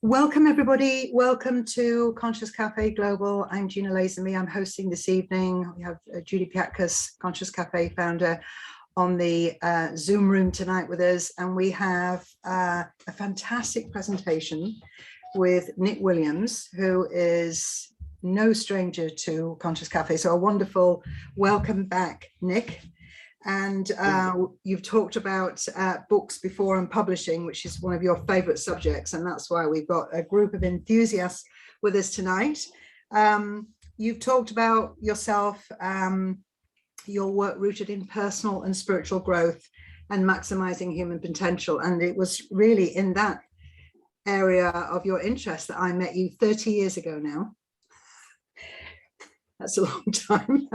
Welcome everybody, welcome to Conscious Cafe Global. I'm Gina Lazenby, I'm hosting this evening. We have Judy Piatkas, Conscious Cafe founder, on the Zoom room tonight with us, and we have a fantastic presentation with Nick Williams, who is no stranger to Conscious Cafe. So a wonderful welcome back, Nick. And you've talked about books before and publishing, which is one of your favorite subjects, and that's why we've got a group of enthusiasts with us tonight. You've talked about yourself, your work rooted in personal and spiritual growth and maximizing human potential, and it was really in that area of your interest that I met you 30 years ago now. That's a long time.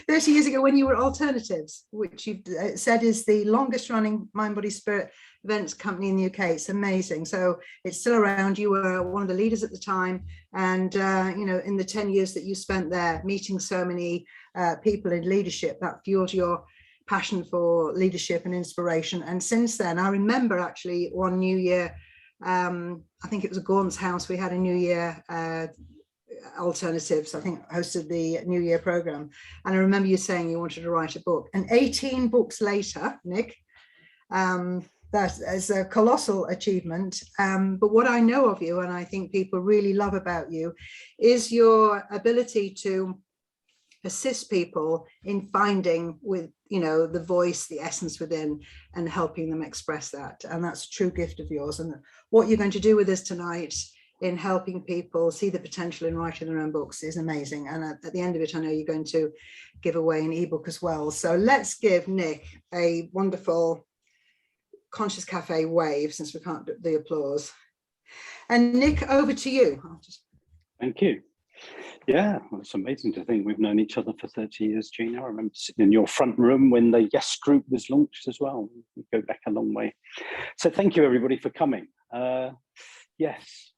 30 years ago when you were Alternatives, which you've said is the longest running mind, body, spirit events company in the UK. It's amazing. So it's still around. You were one of the leaders at the time. And, you know, in the 10 years that you spent there meeting so many people in leadership, that fueled your passion for leadership and inspiration. And since then, I remember actually one New Year, I think it was a Gaunt's house, we had a New Year Alternatives, I think, hosted the New Year program, and I remember you saying you wanted to write a book, and 18 books later, Nick, that is a colossal achievement. But what I know of you, and I think people really love about you, is your ability to assist people in finding, with the voice, the essence within, and helping them express that. And that's a true gift of yours. And what you're going to do with us tonight in helping people see the potential in writing their own books is amazing. And at the end of it, I know you're going to give away an ebook as well. So let's give Nick a wonderful Conscious Cafe wave, since we can't do the applause. And Nick, over to you. Thank you. Yeah, well, it's amazing to think we've known each other for 30 years, Gina. I remember sitting in your front room when the Yes Group was launched as well. We go back a long way. So thank you, everybody, for coming. Yes,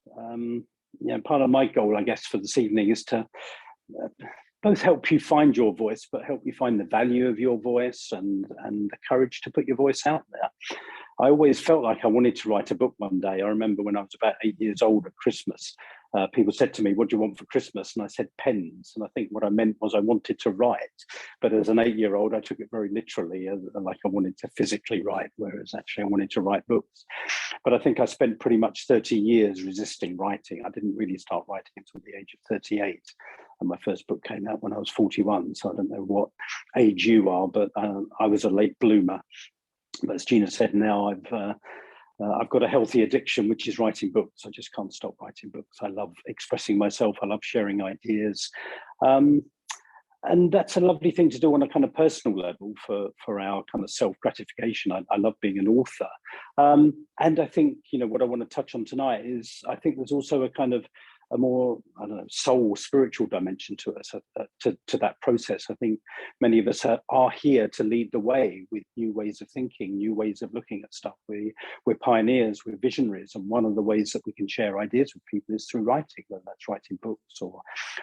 part of my goal, I guess, for this evening is to both help you find your voice, but help you find the value of your voice and the courage to put your voice out there. I always felt like I wanted to write a book one day. I remember when I was about 8 years old at Christmas, people said to me, "What do you want for Christmas?" And I said, "Pens." And I think what I meant was I wanted to write. But as an 8-year-old, I took it very literally, like I wanted to physically write, whereas actually I wanted to write books. But I think I spent pretty much 30 years resisting writing. I didn't really start writing until the age of 38. And my first book came out when I was 41. So I don't know what age you are, but I was a late bloomer. But as Gina said, now I've got a healthy addiction, which is writing books. I just can't stop writing books. I love expressing myself. I love sharing ideas. And that's a lovely thing to do on a kind of personal level for our kind of self-gratification. I love being an author. And I think, what I want to touch on tonight is, I think there's also a kind of a more, I don't know, soul, spiritual dimension to us, to that process. I think many of us are here to lead the way with new ways of thinking, new ways of looking at stuff. We're pioneers, we're visionaries, and one of the ways that we can share ideas with people is through writing, whether that's writing books or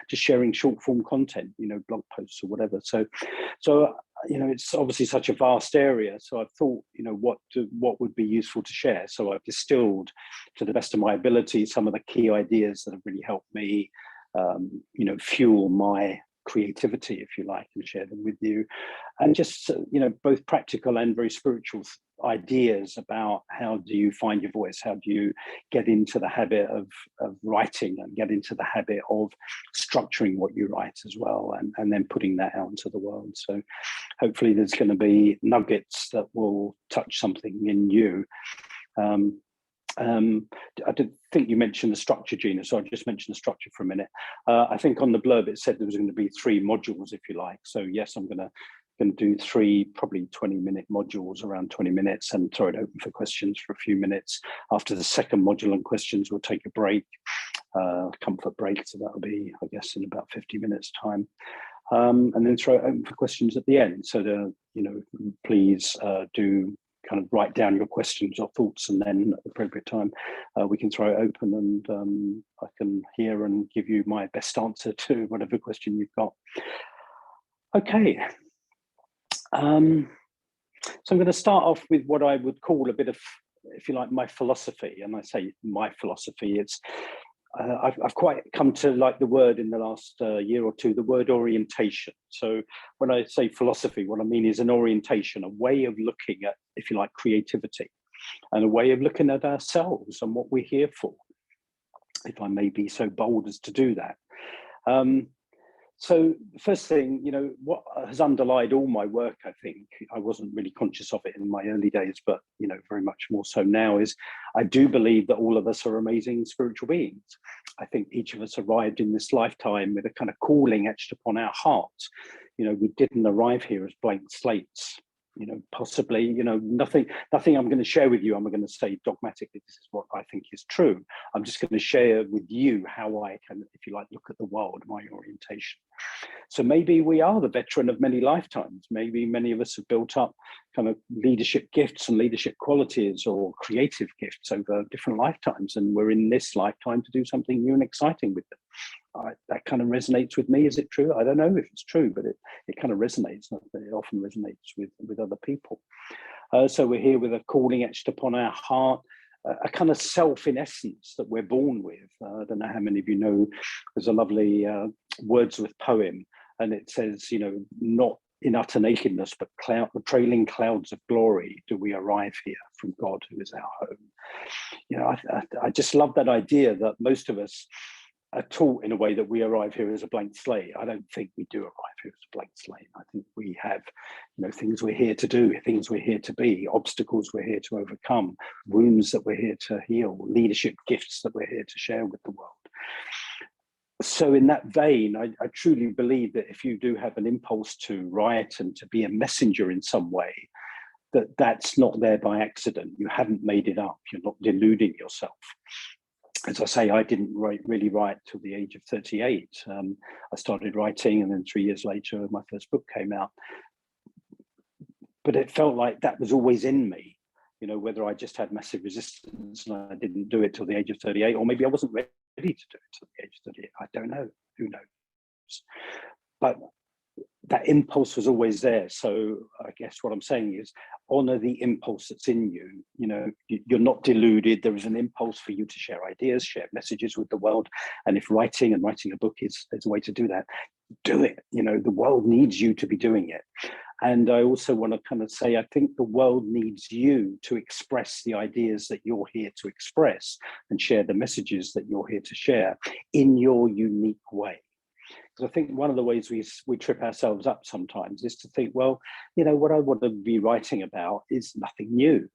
just sharing short form content, blog posts or whatever. So it's obviously such a vast area. So I've thought, what would be useful to share. So I've distilled, to the best of my ability, some of the key ideas that have really helped me, fuel my creativity, if you like, and share them with you. And just, both practical and very spiritual ideas about how do you find your voice? How do you get into the habit of writing and get into the habit of structuring what you write as well, and then putting that out into the world. So hopefully there's going to be nuggets that will touch something in you. I did think you mentioned the structure, Gina, so I'll just mention the structure for a minute. I think on the blurb it said there was going to be 3 modules, if you like. So yes, I'm going to do 3 probably 20-minute modules, around 20 minutes, and throw it open for questions for a few minutes. After the second module on questions, we'll take a break, comfort break, so that'll be, I guess, in about 50 minutes time. And then throw it open for questions at the end. So please do kind of write down your questions or thoughts, and then at the appropriate time we can throw it open, and I can hear and give you my best answer to whatever question you've got. Okay, so I'm going to start off with what I would call a bit of if you like, my philosophy, and I say my philosophy, it's I've quite come to like the word in the last year or two, the word orientation. So when I say philosophy, what I mean is an orientation, a way of looking at, if you like, creativity, and a way of looking at ourselves and what we're here for, if I may be so bold as to do that. So first thing, what has underlined all my work, I think, I wasn't really conscious of it in my early days, but, very much more so now, is I do believe that all of us are amazing spiritual beings. I think each of us arrived in this lifetime with a kind of calling etched upon our hearts. We didn't arrive here as blank slates. Possibly, nothing I'm going to share with you, I'm going to say dogmatically, this is what I think is true. I'm just going to share with you how I can, if you like, look at the world, my orientation. So maybe we are the veteran of many lifetimes. Maybe many of us have built up kind of leadership gifts and leadership qualities or creative gifts over different lifetimes. And we're in this lifetime to do something new and exciting with them. That kind of resonates with me. Is it true? I don't know if it's true, but it kind of resonates. It often resonates with other people. So we're here with a calling etched upon our heart, a kind of self in essence that we're born with. I don't know how many of you know, there's a lovely Wordsworth poem, and it says, not in utter nakedness, but trailing clouds of glory do we arrive here from God, who is our home. I just love that idea that most of us are taught in a way that we arrive here as a blank slate. I don't think we do arrive here as a blank slate. I think we have, things we're here to do, things we're here to be, obstacles we're here to overcome, wounds that we're here to heal, leadership gifts that we're here to share with the world. So in that vein, I truly believe that if you do have an impulse to write and to be a messenger in some way, that's not there by accident. You haven't made it up. You're not deluding yourself. As I say, I didn't really write till the age of 38. I started writing, and then 3 years later, my first book came out. But it felt like that was always in me, whether I just had massive resistance and I didn't do it till the age of 38, or maybe I wasn't ready to do it till the age of 38. I don't know. Who knows? But that impulse was always there. So I guess what I'm saying is honor the impulse that's in you. You're not deluded. There is an impulse for you to share ideas, share messages with the world. And if writing a book is a way to do that, do it. The world needs you to be doing it. And I also want to kind of say, I think the world needs you to express the ideas that you're here to express and share the messages that you're here to share in your unique way. Because I think one of the ways we trip ourselves up sometimes is to think, well, what I want to be writing about is nothing new,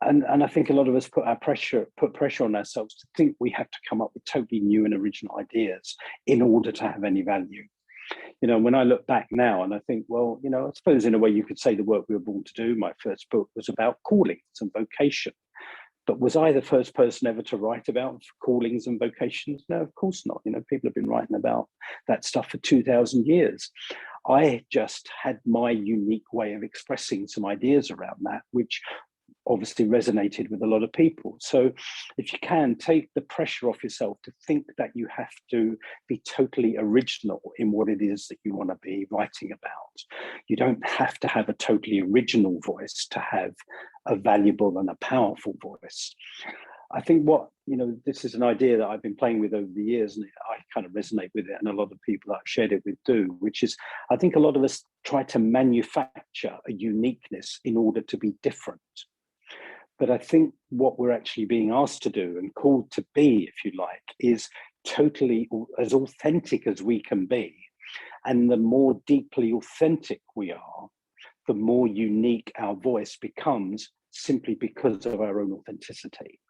and I think a lot of us put pressure on ourselves to think we have to come up with totally new and original ideas in order to have any value. When I look back now and I think, well, I suppose in a way you could say the work we were born to do, my first book was about callings and vocation. But was I the first person ever to write about callings and vocations? No, of course not. People have been writing about that stuff for 2,000 years. I just had my unique way of expressing some ideas around that, which obviously resonated with a lot of people. So if you can, take the pressure off yourself to think that you have to be totally original in what it is that you want to be writing about. You don't have to have a totally original voice to have a valuable and a powerful voice. I think this is an idea that I've been playing with over the years, and I kind of resonate with it, and a lot of people that I've shared it with do, which is, I think a lot of us try to manufacture a uniqueness in order to be different. But I think what we're actually being asked to do and called to be, if you like, is totally as authentic as we can be. And the more deeply authentic we are, the more unique our voice becomes, simply because of our own authenticity.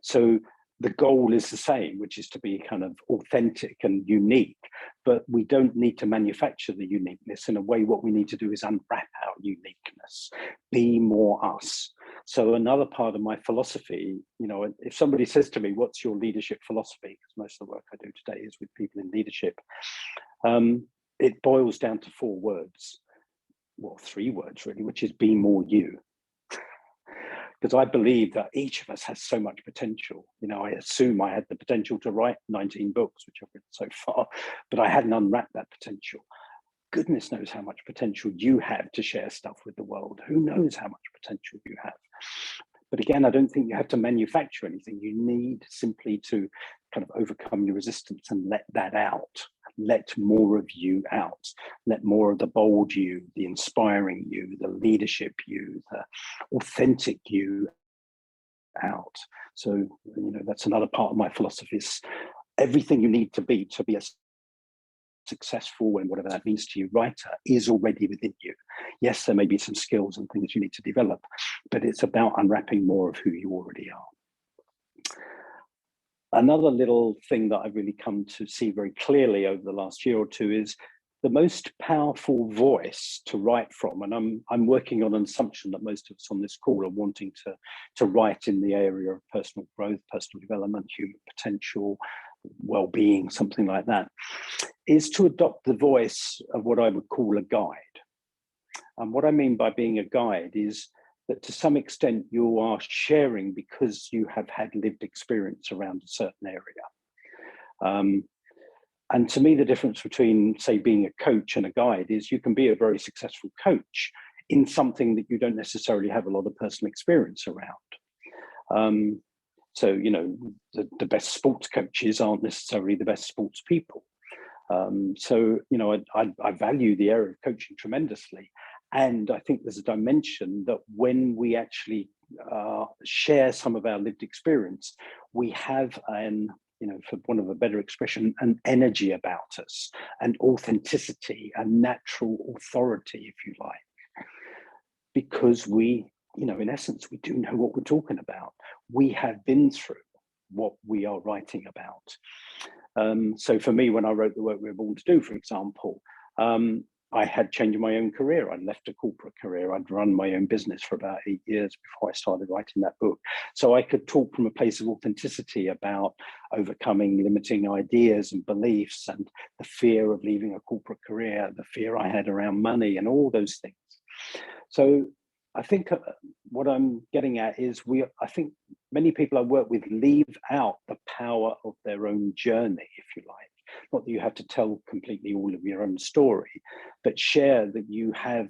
So the goal is the same, which is to be kind of authentic and unique, but we don't need to manufacture the uniqueness. In a way, what we need to do is unwrap our uniqueness, be more us. So another part of my philosophy, if somebody says to me, what's your leadership philosophy? Because most of the work I do today is with people in leadership. It boils down to 4 words, well, 3 words really, which is be more you. Because I believe that each of us has so much potential. I assume I had the potential to write 19 books, which I've written so far, but I hadn't unwrapped that potential. Goodness knows how much potential you have to share stuff with the world. Who knows how much potential you have? But again, I don't think you have to manufacture anything. You need simply to kind of overcome your resistance and let that out. Let more of you out. Let more of the bold you, the inspiring you, the leadership you, the authentic you out. So, you know, that's another part of my philosophy is everything you need to be a successful, and whatever that means to you, writer is already within you. Yes, there may be some skills and things you need to develop, but it's about unwrapping more of who you already are. Another little thing that I've really come to see very clearly over the last year or two is the most powerful voice to write from, and I'm working on an assumption that most of us on this call are wanting to write in the area of personal growth, personal development, human potential, well-being, something like that, is to adopt the voice of what I would call a guide. And what I mean by being a guide is that to some extent you are sharing because you have had lived experience around a certain area. And to me, the difference between, say, being a coach and a guide is you can be a very successful coach in something that you don't necessarily have a lot of personal experience around. So, you know, the best sports coaches aren't necessarily the best sports people. So, you know, I value the area of coaching tremendously. And I think there's a dimension that when we actually share some of our lived experience, we have you know, for want of a better expression, an energy about us, an authenticity, a natural authority, if you like, because we, you know, in essence, we do know what we're talking about. We have been through what we are writing about. So for me, when I wrote The Work We're Born to Do, for example, I had changed my own career. I'd left a corporate career. I'd run my own business for about 8 years before I started writing that book. So I could talk from a place of authenticity about overcoming limiting ideas and beliefs and the fear of leaving a corporate career, the fear I had around money and all those things. So I think what I'm getting at is I think many people I work with leave out the power of their own journey, if you like. Not that you have to tell completely all of your own story, but share that you have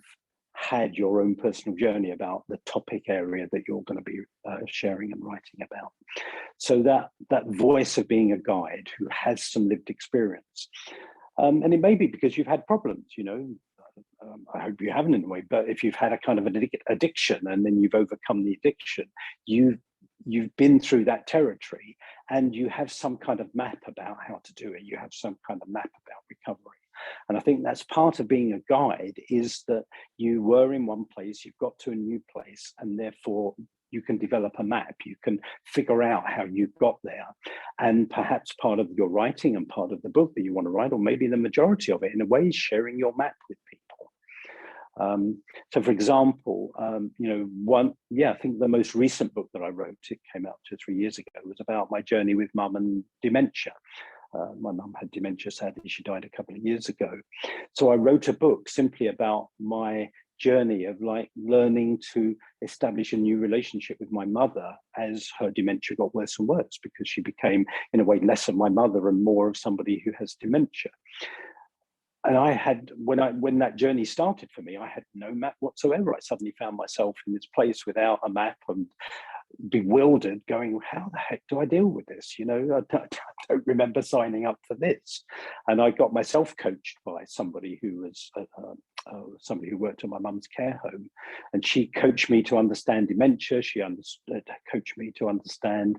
had your own personal journey about the topic area that you're going to be sharing and writing about. So that voice of being a guide who has some lived experience. And it may be because you've had problems, you know, I hope you haven't in a way, but if you've had a kind of an addiction and then you've overcome the addiction, you've been through that territory and you have some kind of map about how to do it. You have some kind of map about recovery. And I think that's part of being a guide, is that you were in one place, you've got to a new place, and therefore you can develop a map. You can figure out how you got there. And perhaps part of your writing and part of the book that you want to write, or maybe the majority of it in a way, is sharing your map with people. So for example, you know, I think the most recent book that I wrote, it came out 2 or 3 years ago, was about my journey with mum and dementia. My mum had dementia, sadly, she died a couple of years ago. So I wrote a book simply about my journey of like learning to establish a new relationship with my mother as her dementia got worse and worse, because she became, in a way, less of my mother and more of somebody who has dementia. And I had, when that journey started for me, I had no map whatsoever. I suddenly found myself in this place without a map and bewildered, going, how the heck do I deal with this? You know, I don't remember signing up for this. And I got myself coached by somebody who was somebody who worked at my mum's care home, and she coached me to understand dementia. She coached me to understand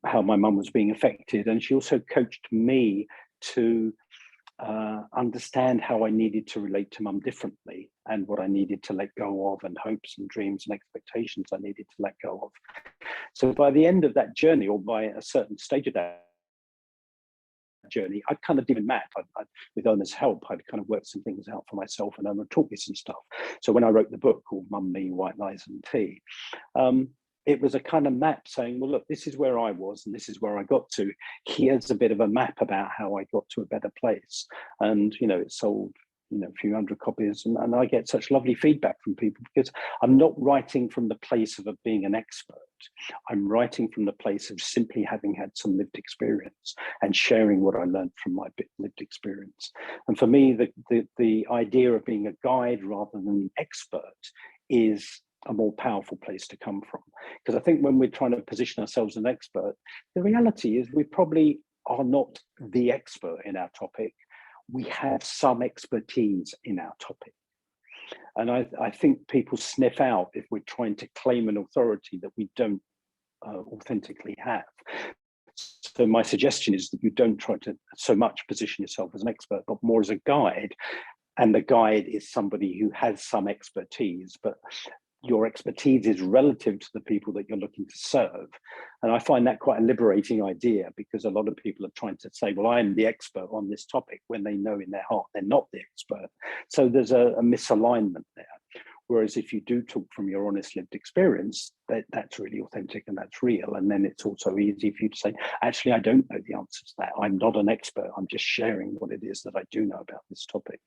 how my mum was being affected, and she also coached me to understand how I needed to relate to mum differently, and what I needed to let go of, and hopes and dreams and expectations I needed to let go of. So by the end of that journey, or by a certain stage of that journey, I'd kind of given map. With Irma's help, I'd kind of worked some things out for myself, and Irma taught me some stuff. So when I wrote the book called Mum, Me, White Lies and Tea, it was a kind of map saying, well, look, this is where I was and this is where I got to. Here's a bit of a map about how I got to a better place. And, you know, it sold, you know, a few hundred copies, and I get such lovely feedback from people, because I'm not writing from the place of being an expert. I'm writing from the place of simply having had some lived experience and sharing what I learned from my lived experience. And for me, the idea of being a guide rather than an expert is a more powerful place to come from. Because I think when we're trying to position ourselves as an expert, the reality is we probably are not the expert in our topic. We have some expertise in our topic. And I think people sniff out if we're trying to claim an authority that we don't authentically have. So my suggestion is that you don't try to so much position yourself as an expert, but more as a guide. And the guide is somebody who has some expertise, but your expertise is relative to the people that you're looking to serve. And I find that quite a liberating idea, because a lot of people are trying to say, well, I'm the expert on this topic, when they know in their heart they're not the expert. So there's a misalignment there. Whereas if you do talk from your honest lived experience, that's really authentic and that's real. And then it's also easy for you to say, actually, I don't know the answer to that. I'm not an expert. I'm just sharing what it is that I do know about this topic.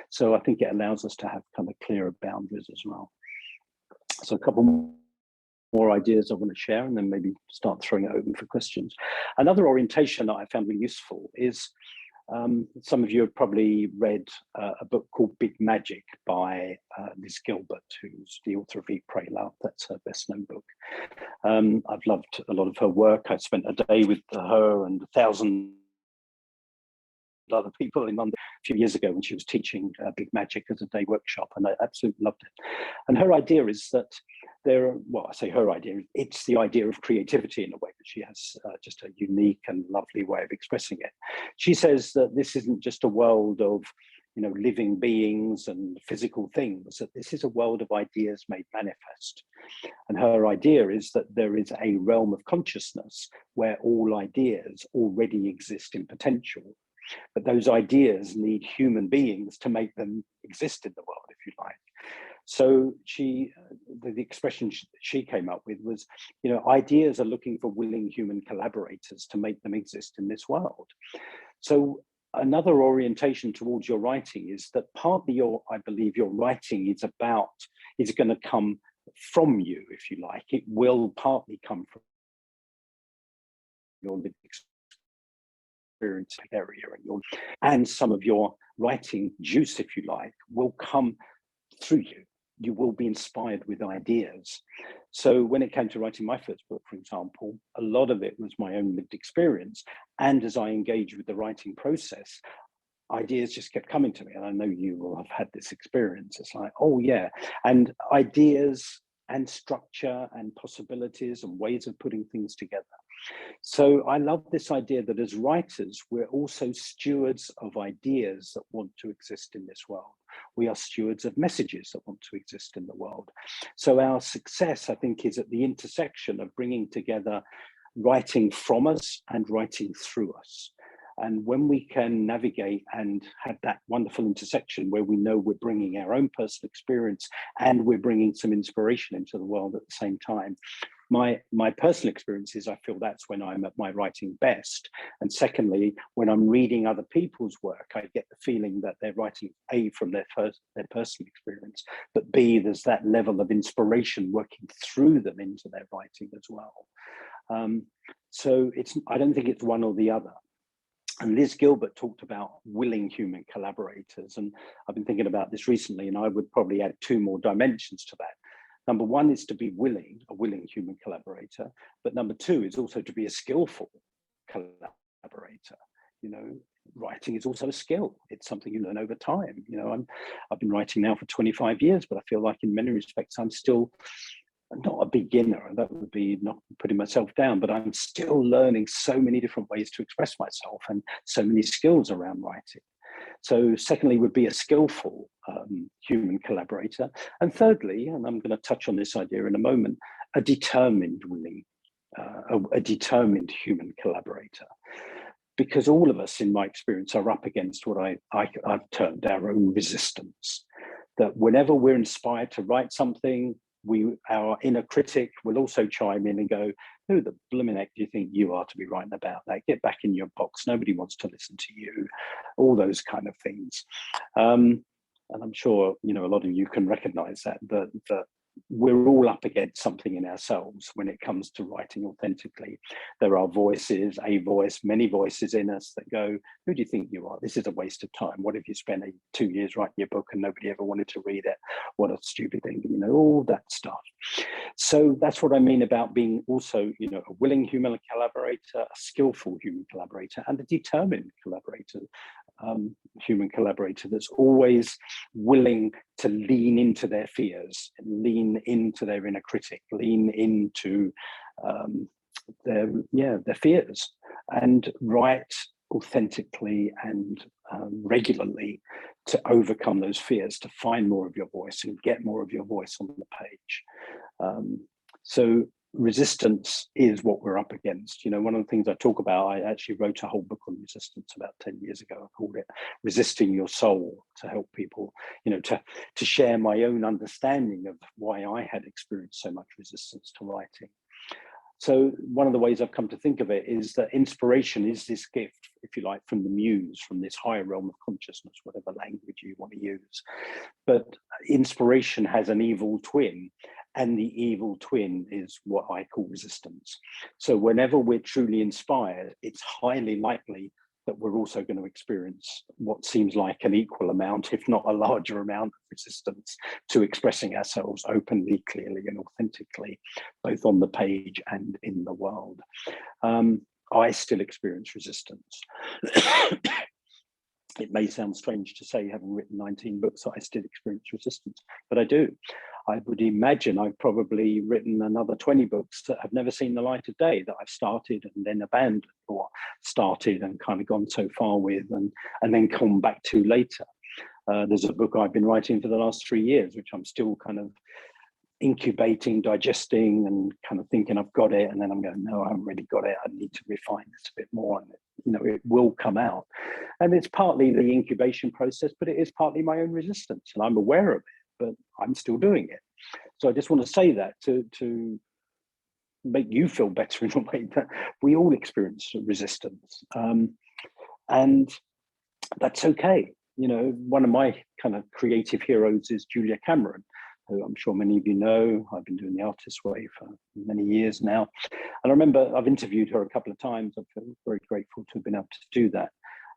So I think it allows us to have kind of clearer boundaries as well. So a couple more ideas I want to share, and then maybe start throwing it open for questions. Another orientation that I found really useful is, some of you have probably read a book called Big Magic by Liz Gilbert, who's the author of Eat, Pray, Love. That's her best known book. I've loved a lot of her work. I spent a day with her and 1,000 other people in London a few years ago when she was teaching Big Magic as a day workshop, and I absolutely loved it. And her idea is that I say her idea, it's the idea of creativity in a way, that she has just a unique and lovely way of expressing it. She says that this isn't just a world of living beings and physical things, that this is a world of ideas made manifest. And her idea is that there is a realm of consciousness where all ideas already exist in potential, but those ideas need human beings to make them exist in the world, if you like. So the expression she came up with was, ideas are looking for willing human collaborators to make them exist in this world. So another orientation towards your writing is that partly I believe your writing is going to come from you, if you like. It will partly come from your lived experience area, and some of your writing juice, if you like, will come through you. You will be inspired with ideas. So when it came to writing my first book, for example, a lot of it was my own lived experience. And as I engaged with the writing process, ideas just kept coming to me. And I know you will have had this experience. It's like, oh yeah. And ideas and structure and possibilities and ways of putting things together. So I love this idea that as writers, we're also stewards of ideas that want to exist in this world. We are stewards of messages that want to exist in the world. So our success, I think, is at the intersection of bringing together writing from us and writing through us. And when we can navigate and have that wonderful intersection where we know we're bringing our own personal experience and we're bringing some inspiration into the world at the same time, my personal experience is I feel that's when I'm at my writing best. And secondly, when I'm reading other people's work, I get the feeling that they're writing A, from their personal experience, but B, there's that level of inspiration working through them into their writing as well. So I don't think it's one or the other. And Liz Gilbert talked about willing human collaborators. And I've been thinking about this recently, and I would probably add 2 more dimensions to that. Number 1 is to be a willing human collaborator. But number 2 is also to be a skillful collaborator. Writing is also a skill. It's something you learn over time. I've been writing now for 25 years, but I feel like in many respects, I'm still not a beginner. That would be not putting myself down, but I'm still learning so many different ways to express myself and so many skills around writing. So secondly would be a skillful human collaborator. And thirdly, and I'm going to touch on this idea in a moment, a determined human collaborator. Because all of us, in my experience, are up against what I've termed our own resistance. That whenever we're inspired to write something, our inner critic will also chime in and go, who the blooming heck do you think you are to be writing about that? Get back in your box. Nobody wants to listen to you. All those kind of things. And I'm sure, a lot of you can recognize that we're all up against something in ourselves when it comes to writing authentically. There are voices, a voice, many voices in us that go, who do you think you are? This is a waste of time. What if you spent 2 years writing your book and nobody ever wanted to read it? What a stupid thing, you know, all that stuff. So that's what I mean about being also, you know, a willing human collaborator, a skillful human collaborator, and a determined collaborator, human collaborator that's always willing to lean into their fears, lean into their inner critic, lean into their fears, and write authentically and regularly to overcome those fears, to find more of your voice and get more of your voice on the page. So resistance is what we're up against. You know, one of the things I talk about, I actually wrote a whole book on resistance about 10 years ago. I called it Resisting Your Soul, to help people, you know, to share my own understanding of why I had experienced so much resistance to writing. So one of the ways I've come to think of it is that inspiration is this gift, if you like, from the muse, from this higher realm of consciousness, whatever language you want to use. But inspiration has an evil twin, and the evil twin is what I call resistance. So whenever we're truly inspired, it's highly likely that we're also going to experience what seems like an equal amount, if not a larger amount of resistance to expressing ourselves openly, clearly, and authentically, both on the page and in the world. I still experience resistance. It may sound strange to say, having written 19 books, that I still experience resistance, but I do. I would imagine I've probably written another 20 books that have never seen the light of day, that I've started and then abandoned, or started and kind of gone so far with and then come back to later. There's a book I've been writing for the last 3 years, which I'm still kind of incubating, digesting, and kind of thinking I've got it, and then I'm going, no, I haven't really got it. I need to refine this a bit more, and you know, it will come out. And it's partly the incubation process, but it is partly my own resistance, and I'm aware of it, but I'm still doing it. So I just want to say that to make you feel better in a way, that we all experience resistance, and that's okay. You know, one of my kind of creative heroes is Julia Cameron, who I'm sure many of you know. I've been doing the Artist's Way for many years now. And I remember I've interviewed her a couple of times. I feel very grateful to have been able to do that.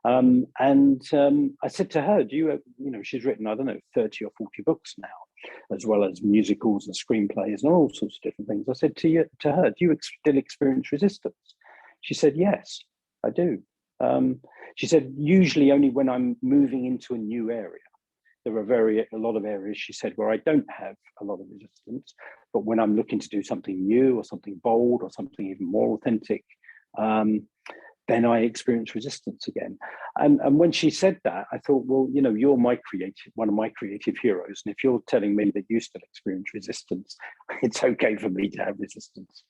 I said to her, do you know, she's written, I don't know, 30 or 40 books now, as well as musicals and screenplays and all sorts of different things. I said to her, do you still experience resistance? She said, yes, I do. She said, usually only when I'm moving into a new area. There are a lot of areas, she said, where I don't have a lot of resistance, but when I'm looking to do something new or something bold or something even more authentic, then I experience resistance again. And when she said that, I thought, well, you know, you're one of my creative heroes. And if you're telling me that you still experience resistance, it's okay for me to have resistance.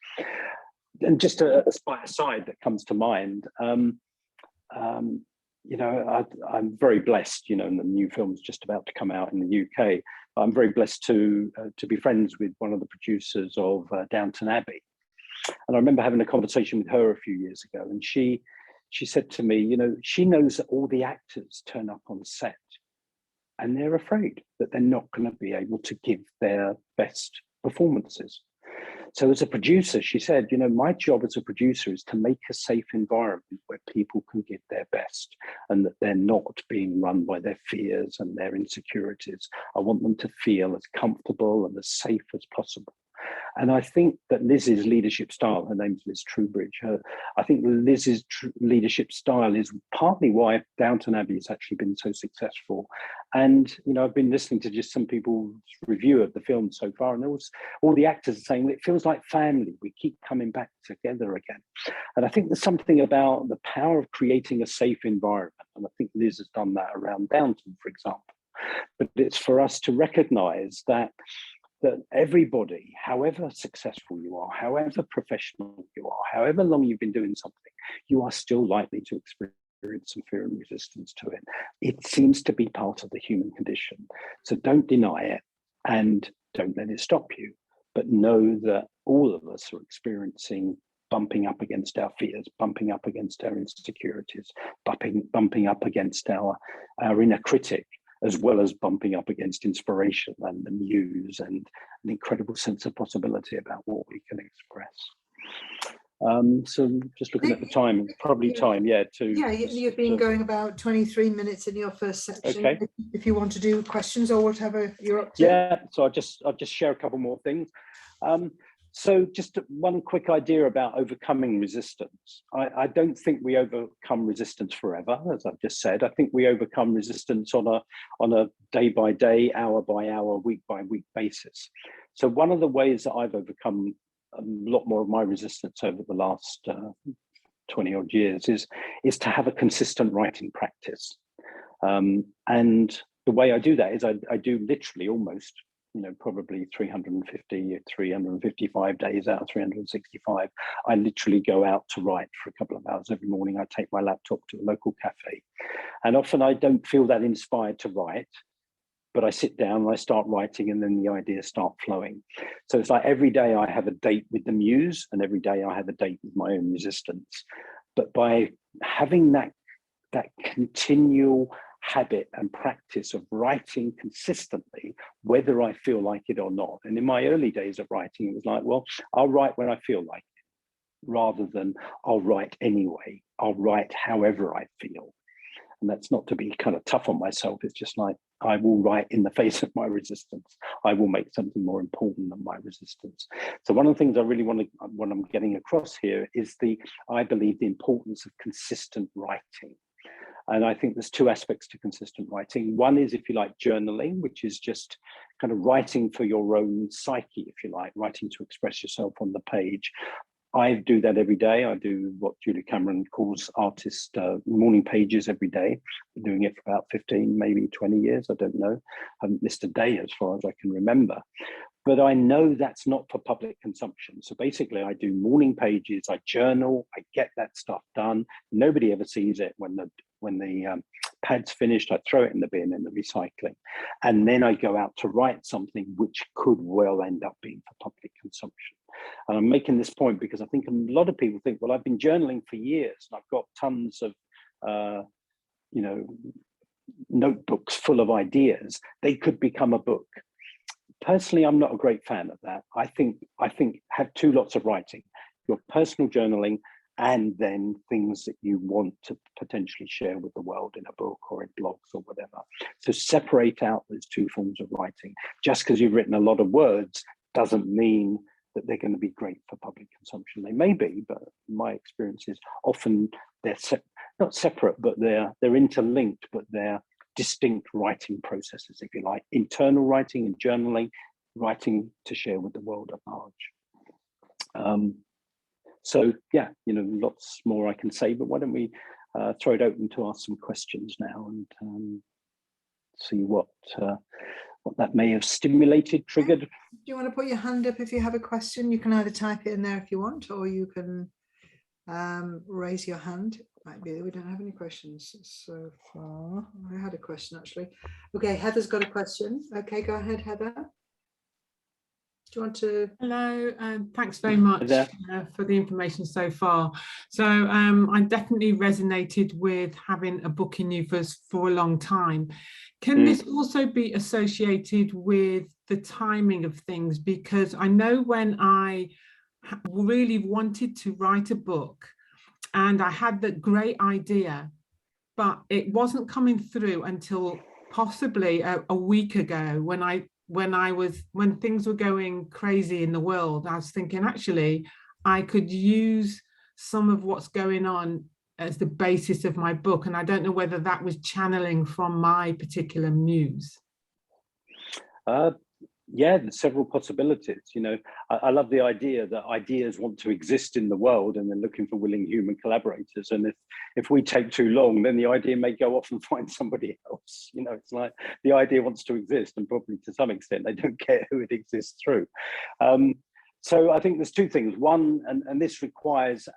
And just a aside that comes to mind, you know, I'm very blessed, you know, and the new film's just about to come out in the UK. I'm very blessed to be friends with one of the producers of Downton Abbey. And I remember having a conversation with her a few years ago, and she said to me, you know, she knows that all the actors turn up on set and they're afraid that they're not going to be able to give their best performances. So as a producer, she said, you know, my job as a producer is to make a safe environment where people can give their best and that they're not being run by their fears and their insecurities. I want them to feel as comfortable and as safe as possible. And I think that Liz's leadership style, her name's Liz Trubridge, I think Liz's leadership style is partly why Downton Abbey has actually been so successful. And, you know, I've been listening to just some people's review of the film so far, and all the actors are saying it feels like family. We keep coming back together again. And I think there's something about the power of creating a safe environment. And I think Liz has done that around Downton, for example. But it's for us to recognize that everybody, however successful you are, however professional you are, however long you've been doing something, you are still likely to experience some fear and resistance to it. It seems to be part of the human condition. So don't deny it and don't let it stop you. But know that all of us are experiencing bumping up against our fears, bumping up against our insecurities, bumping up against our inner critic, as well as bumping up against inspiration and the muse and an incredible sense of possibility about what we can express. So just looking at the time, it's probably time, yeah. You've been going about 23 minutes in your first section. Okay. If you want to do questions or whatever you're up to. Yeah, so I'll just share a couple more things. So just one quick idea about overcoming resistance. I don't think we overcome resistance forever, as I've just said. I think we overcome resistance on a day by day, hour by hour, week by week basis. So one of the ways that I've overcome a lot more of my resistance over the last 20 odd years is to have a consistent writing practice. And the way I do that is I do literally almost, probably 355 days out of 365. I literally go out to write for a couple of hours every morning. I take my laptop to a local cafe, and often I don't feel that inspired to write, but I sit down and I start writing, and then the ideas start flowing. So it's like every day I have a date with the muse, and every day I have a date with my own resistance. But by having that continual habit and practice of writing consistently, whether I feel like it or not. And in my early days of writing, it was like, well, I'll write when I feel like it, rather than I'll write anyway. I'll write however I feel. And that's not to be kind of tough on myself. It's just like, I will write in the face of my resistance. I will make something more important than my resistance. So one of the things I really what I'm getting across here is I believe the importance of consistent writing. And I think there's two aspects to consistent writing. One is, if you like, journaling, which is just kind of writing for your own psyche, if you like, writing to express yourself on the page. I do that every day. I do what Julie Cameron calls artist morning pages every day. I've been doing it for about 15, maybe 20 years. I don't know. I haven't missed a day as far as I can remember. But I know that's not for public consumption. So basically, I do morning pages, I journal, I get that stuff done. Nobody ever sees it. When the pad's finished, I throw it in the bin in the recycling. And then I go out to write something which could well end up being for public consumption. And I'm making this point because I think a lot of people think, well, I've been journaling for years and I've got tons of, notebooks full of ideas. They could become a book. Personally, I'm not a great fan of that. I think have two lots of writing, your personal journaling, and then things that you want to potentially share with the world in a book or in blogs or whatever. So separate out those two forms of writing. Just because you've written a lot of words doesn't mean that they're going to be great for public consumption. They may be, but my experience is often they're not separate, but they're interlinked, but they're distinct writing processes, if you like. Internal writing and journaling, writing to share with the world at large. So yeah, lots more I can say, but why don't we throw it open to ask some questions now and see what that may have stimulated, triggered. Do you want to put your hand up if you have a question? You can either type it in there if you want, or you can raise your hand. Might be that we don't have any questions so far. I had a question actually. Okay, Heather's got a question. Okay, go ahead, Heather. Do you want to? Hello, thanks very much for the information so far. So I definitely resonated with having a book in you for a long time. Can this also be associated with the timing of things? Because I know when I really wanted to write a book and I had that great idea, but it wasn't coming through until possibly a week ago when things were going crazy in the world. I was thinking, actually, I could use some of what's going on as the basis of my book. And I don't know whether that was channeling from my particular muse. Yeah, there's several possibilities. I love the idea that ideas want to exist in the world and they're looking for willing human collaborators. And if we take too long, then the idea may go off and find somebody else. It's like the idea wants to exist, and probably to some extent they don't care who it exists through. So I think there's two things. One, and this requires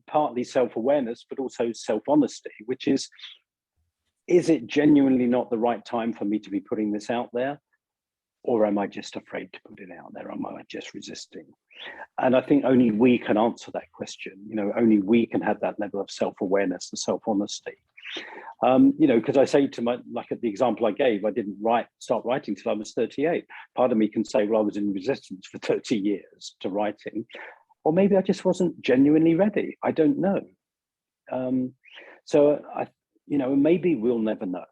partly self-awareness, but also self-honesty, which is it genuinely not the right time for me to be putting this out there? Or am I just afraid to put it out there? Am I just resisting? And I think only we can answer that question. Only we can have that level of self-awareness and self-honesty. You know, because I say to my, like at the example I gave, I didn't start writing till I was 38. Part of me can say, well, I was in resistance for 30 years to writing, or maybe I just wasn't genuinely ready. I don't know. So you know, maybe we'll never know.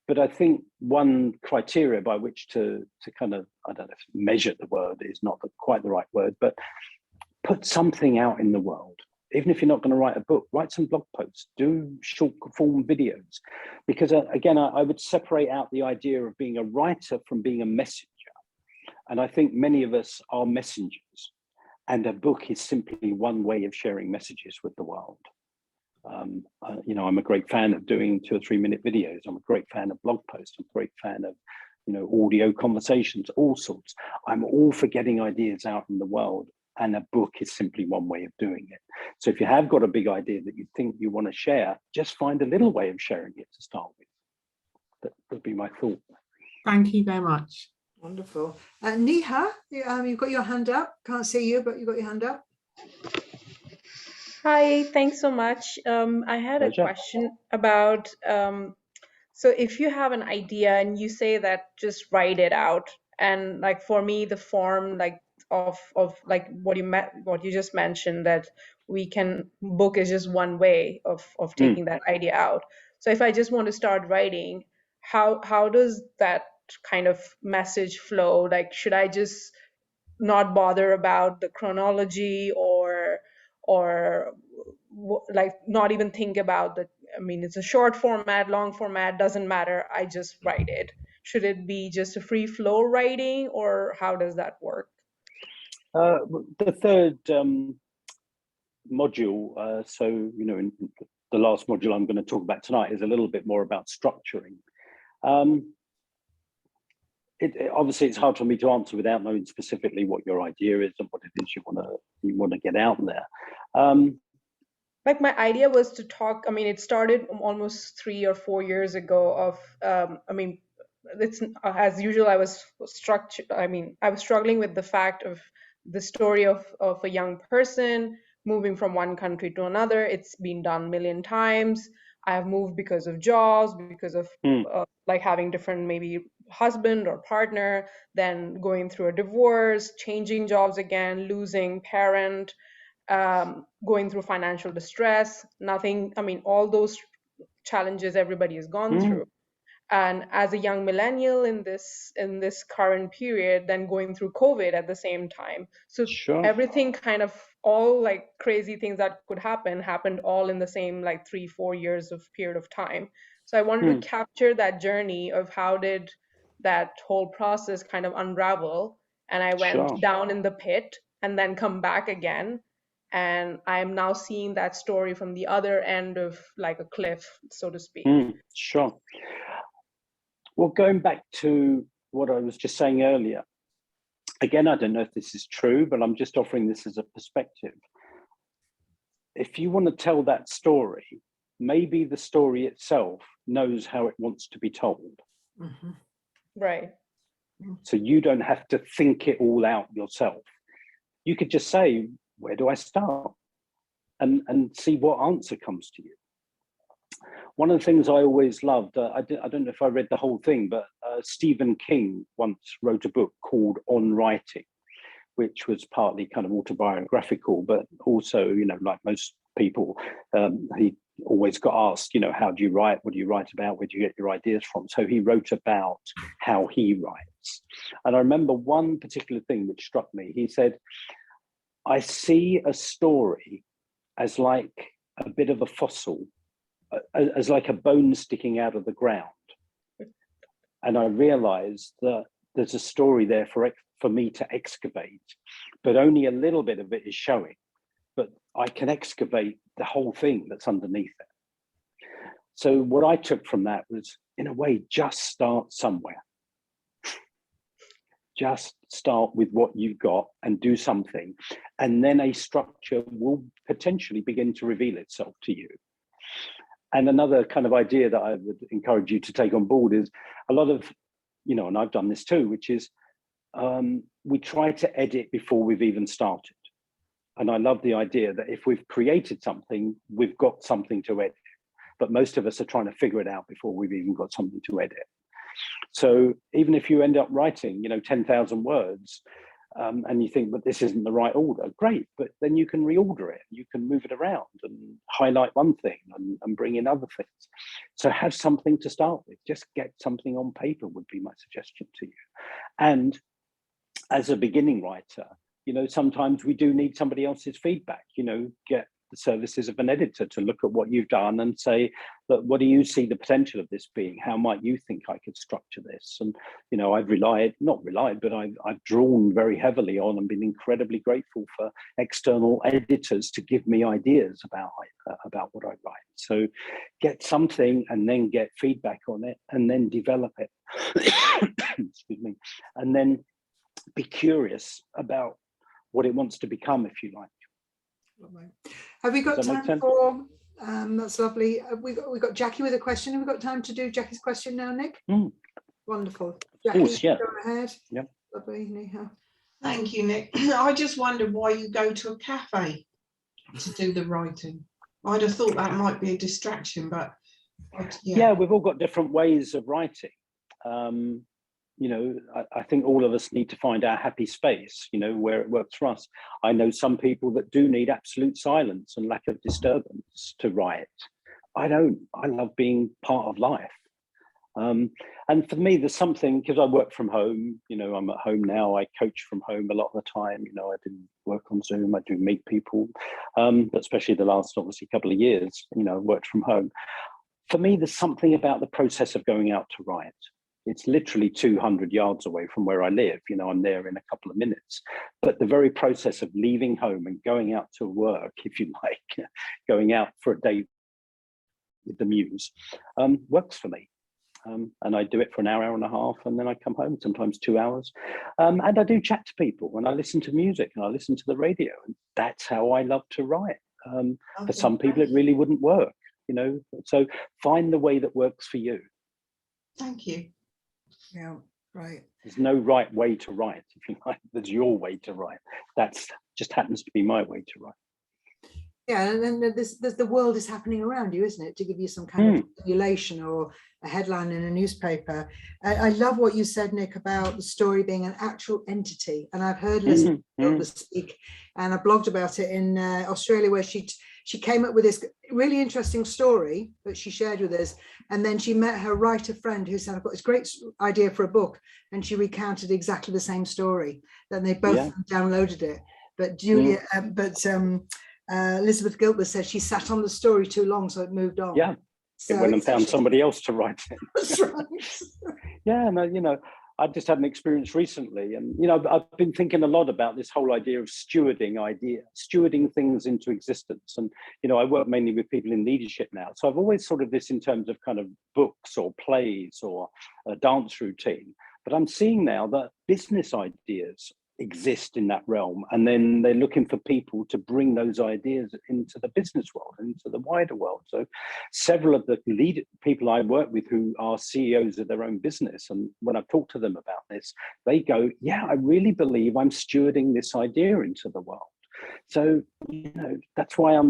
But I think one criteria by which to kind of, I don't know if measure the word is not quite the right word, but put something out in the world. Even if you're not going to write a book, write some blog posts, do short form videos. Because again, I would separate out the idea of being a writer from being a messenger. And I think many of us are messengers. And a book is simply one way of sharing messages with the world. You know, I'm a great fan of doing 2 or 3 minute videos. I'm a great fan of blog posts. I'm a great fan of, you know, audio conversations, all sorts. I'm all for getting ideas out in the world. And a book is simply one way of doing it. So if you have got a big idea that you think you want to share, just find a little way of sharing it to start with. That would be my thought. Thank you very much. Wonderful. Neha, you've got your hand up. Can't see you, but you've got your hand up. Hi, thanks so much. I had Pleasure. a question about, so if you have an idea and you say that just write it out, and like for me, the form like of like what you just mentioned, that book is just one way of taking that idea out. So if I just want to start writing, how does that kind of message flow? Like, should I just not bother about the chronology or like not even think about I mean, it's a short format, long format, doesn't matter, I just write it? Should it be just a free flow writing, or how does that work? The third module, so, you know, in the last module I'm going to talk about tonight is a little bit more about structuring. Obviously, it's hard for me to answer without knowing specifically what your idea is and what it is you want to get out there. Like, my idea was to talk, I mean, it started almost 3 or 4 years ago of, I mean, it's as usual, I was struggling with the fact of the story of a young person moving from one country to another. It's been done a million times. I have moved because of jobs, because of like having different maybe husband or partner, then going through a divorce, changing jobs again, losing parent, going through financial distress, nothing, I mean, all those challenges everybody has gone through. And as a young millennial in this current period, then going through COVID at the same time. So Sure. Everything kind of, all like crazy things that could happened all in the same like 3-4 years of period of time. So I wanted to capture that journey of how did that whole process kind of unravel. And I went down in the pit and then come back again. And I'm now seeing that story from the other end of like a cliff, so to speak. Sure. Well, going back to what I was just saying earlier, again, I don't know if this is true, but I'm just offering this as a perspective. If you want to tell that story, maybe the story itself knows how it wants to be told. Right. So you don't have to think it all out yourself. You could just say, where do I start? And see what answer comes to you. One of the things I always loved, I don't know if I read the whole thing, but Stephen King once wrote a book called On Writing, which was partly kind of autobiographical, but also, you know, like most people, he always got asked, you know, how do you write? What do you write about? Where do you get your ideas from? So he wrote about how he writes. And I remember one particular thing which struck me. He said, I see a story as like a bit of a fossil, as like a bone sticking out of the ground. And I realized that there's a story there for me to excavate, but only a little bit of it is showing. But I can excavate the whole thing that's underneath it. So what I took from that was, in a way, just start somewhere. Just start with what you've got and do something. And then a structure will potentially begin to reveal itself to you. And another kind of idea that I would encourage you to take on board is a lot of, you know, and I've done this too, which is we try to edit before we've even started. And I love the idea that if we've created something, we've got something to edit. but most of us are trying to figure it out before we've even got something to edit. So even if you end up writing, 10,000 words, and you think, but this isn't the right order, great, but then you can reorder it, you can move it around and highlight one thing and bring in other things. So have something to start with, just get something on paper would be my suggestion to you. And as a beginning writer, sometimes we do need somebody else's feedback, get the services of an editor to look at what you've done and say, look, what do you see the potential of this being? How might you think I could structure this? And, I've I've drawn very heavily on and been incredibly grateful for external editors to give me ideas about what I write. So get something and then get feedback on it and then develop it. Excuse me. And then be curious about what it wants to become, if you like. Have we got time for, that's lovely. We got Jackie with a question. Have we got time to do Jackie's question now, Nick? Wonderful. Jackie, of course, yeah. Go ahead. Yeah. Lovely, Neha. Thank you, Nick. I just wondered why you go to a cafe to do the writing. I'd have thought that might be a distraction, but yeah, we've all got different ways of writing. I think all of us need to find our happy space, where it works for us. I know some people that do need absolute silence and lack of disturbance to write. I don't. I love being part of life. And for me, there's something, because I work from home, I'm at home now, I coach from home a lot of the time, I do work on Zoom, I do meet people, but especially the last, obviously, couple of years, worked from home. For me, there's something about the process of going out to write. It's literally 200 yards away from where I live. I'm there in a couple of minutes. But the very process of leaving home and going out to work, if you like, going out for a day with the muse, works for me. And I do it for an hour, hour and a half, and then I come home, sometimes 2 hours. And I do chat to people, and I listen to music, and I listen to the radio. And that's how I love to write. For some people, it really wouldn't work, So find the way that works for you. Thank you. Yeah, right. There's no right way to write, if you like. There's your way to write. That's just happens to be my way to write. Yeah, and then the world is happening around you, isn't it? To give you some kind of stimulation or a headline in a newspaper. I love what you said, Nick, about the story being an actual entity. And I've heard Liz speak, and I blogged about it in Australia, where she came up with this really interesting story that she shared with us. And then she met her writer friend who said, I've got this great idea for a book. And she recounted exactly the same story. Then they both downloaded it. But Julia, Elizabeth Gilbert said she sat on the story too long, so it moved on. Yeah, so it went and found somebody else to write it. That's right. Yeah, no, I just had an experience recently, and I've been thinking a lot about this whole idea of stewarding things into existence. And I work mainly with people in leadership now, so I've always thought of this in terms of kind of books or plays or a dance routine. But I'm seeing now that business ideas exist in that realm, and then they're looking for people to bring those ideas into the business world, into the wider world. So several of the people I work with who are CEOs of their own business, and when I've talked to them about this, they go, yeah, I really believe I'm stewarding this idea into the world. So that's why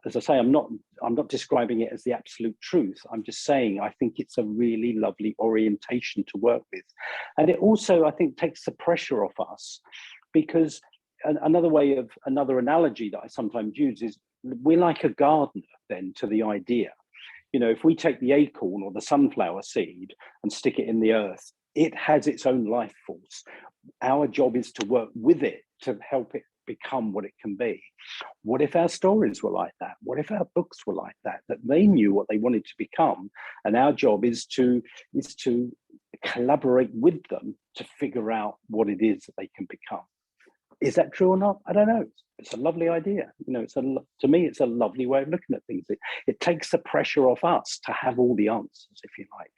as I say, I'm not describing it as the absolute truth. I'm just saying I think it's a really lovely orientation to work with. And it also, I think, takes the pressure off us, because another analogy that I sometimes use is we're like a gardener then to the idea. If we take the acorn or the sunflower seed and stick it in the earth, it has its own life force. Our job is to work with it to help it become what it can be. What if our stories were like that? What if our books were like that they knew what they wanted to become, and our job is to collaborate with them to figure out what it is that they can become. Is that true or not? I don't know. It's a lovely idea. To me, it's a lovely way of looking at things. It takes the pressure off us to have all the answers, if you like.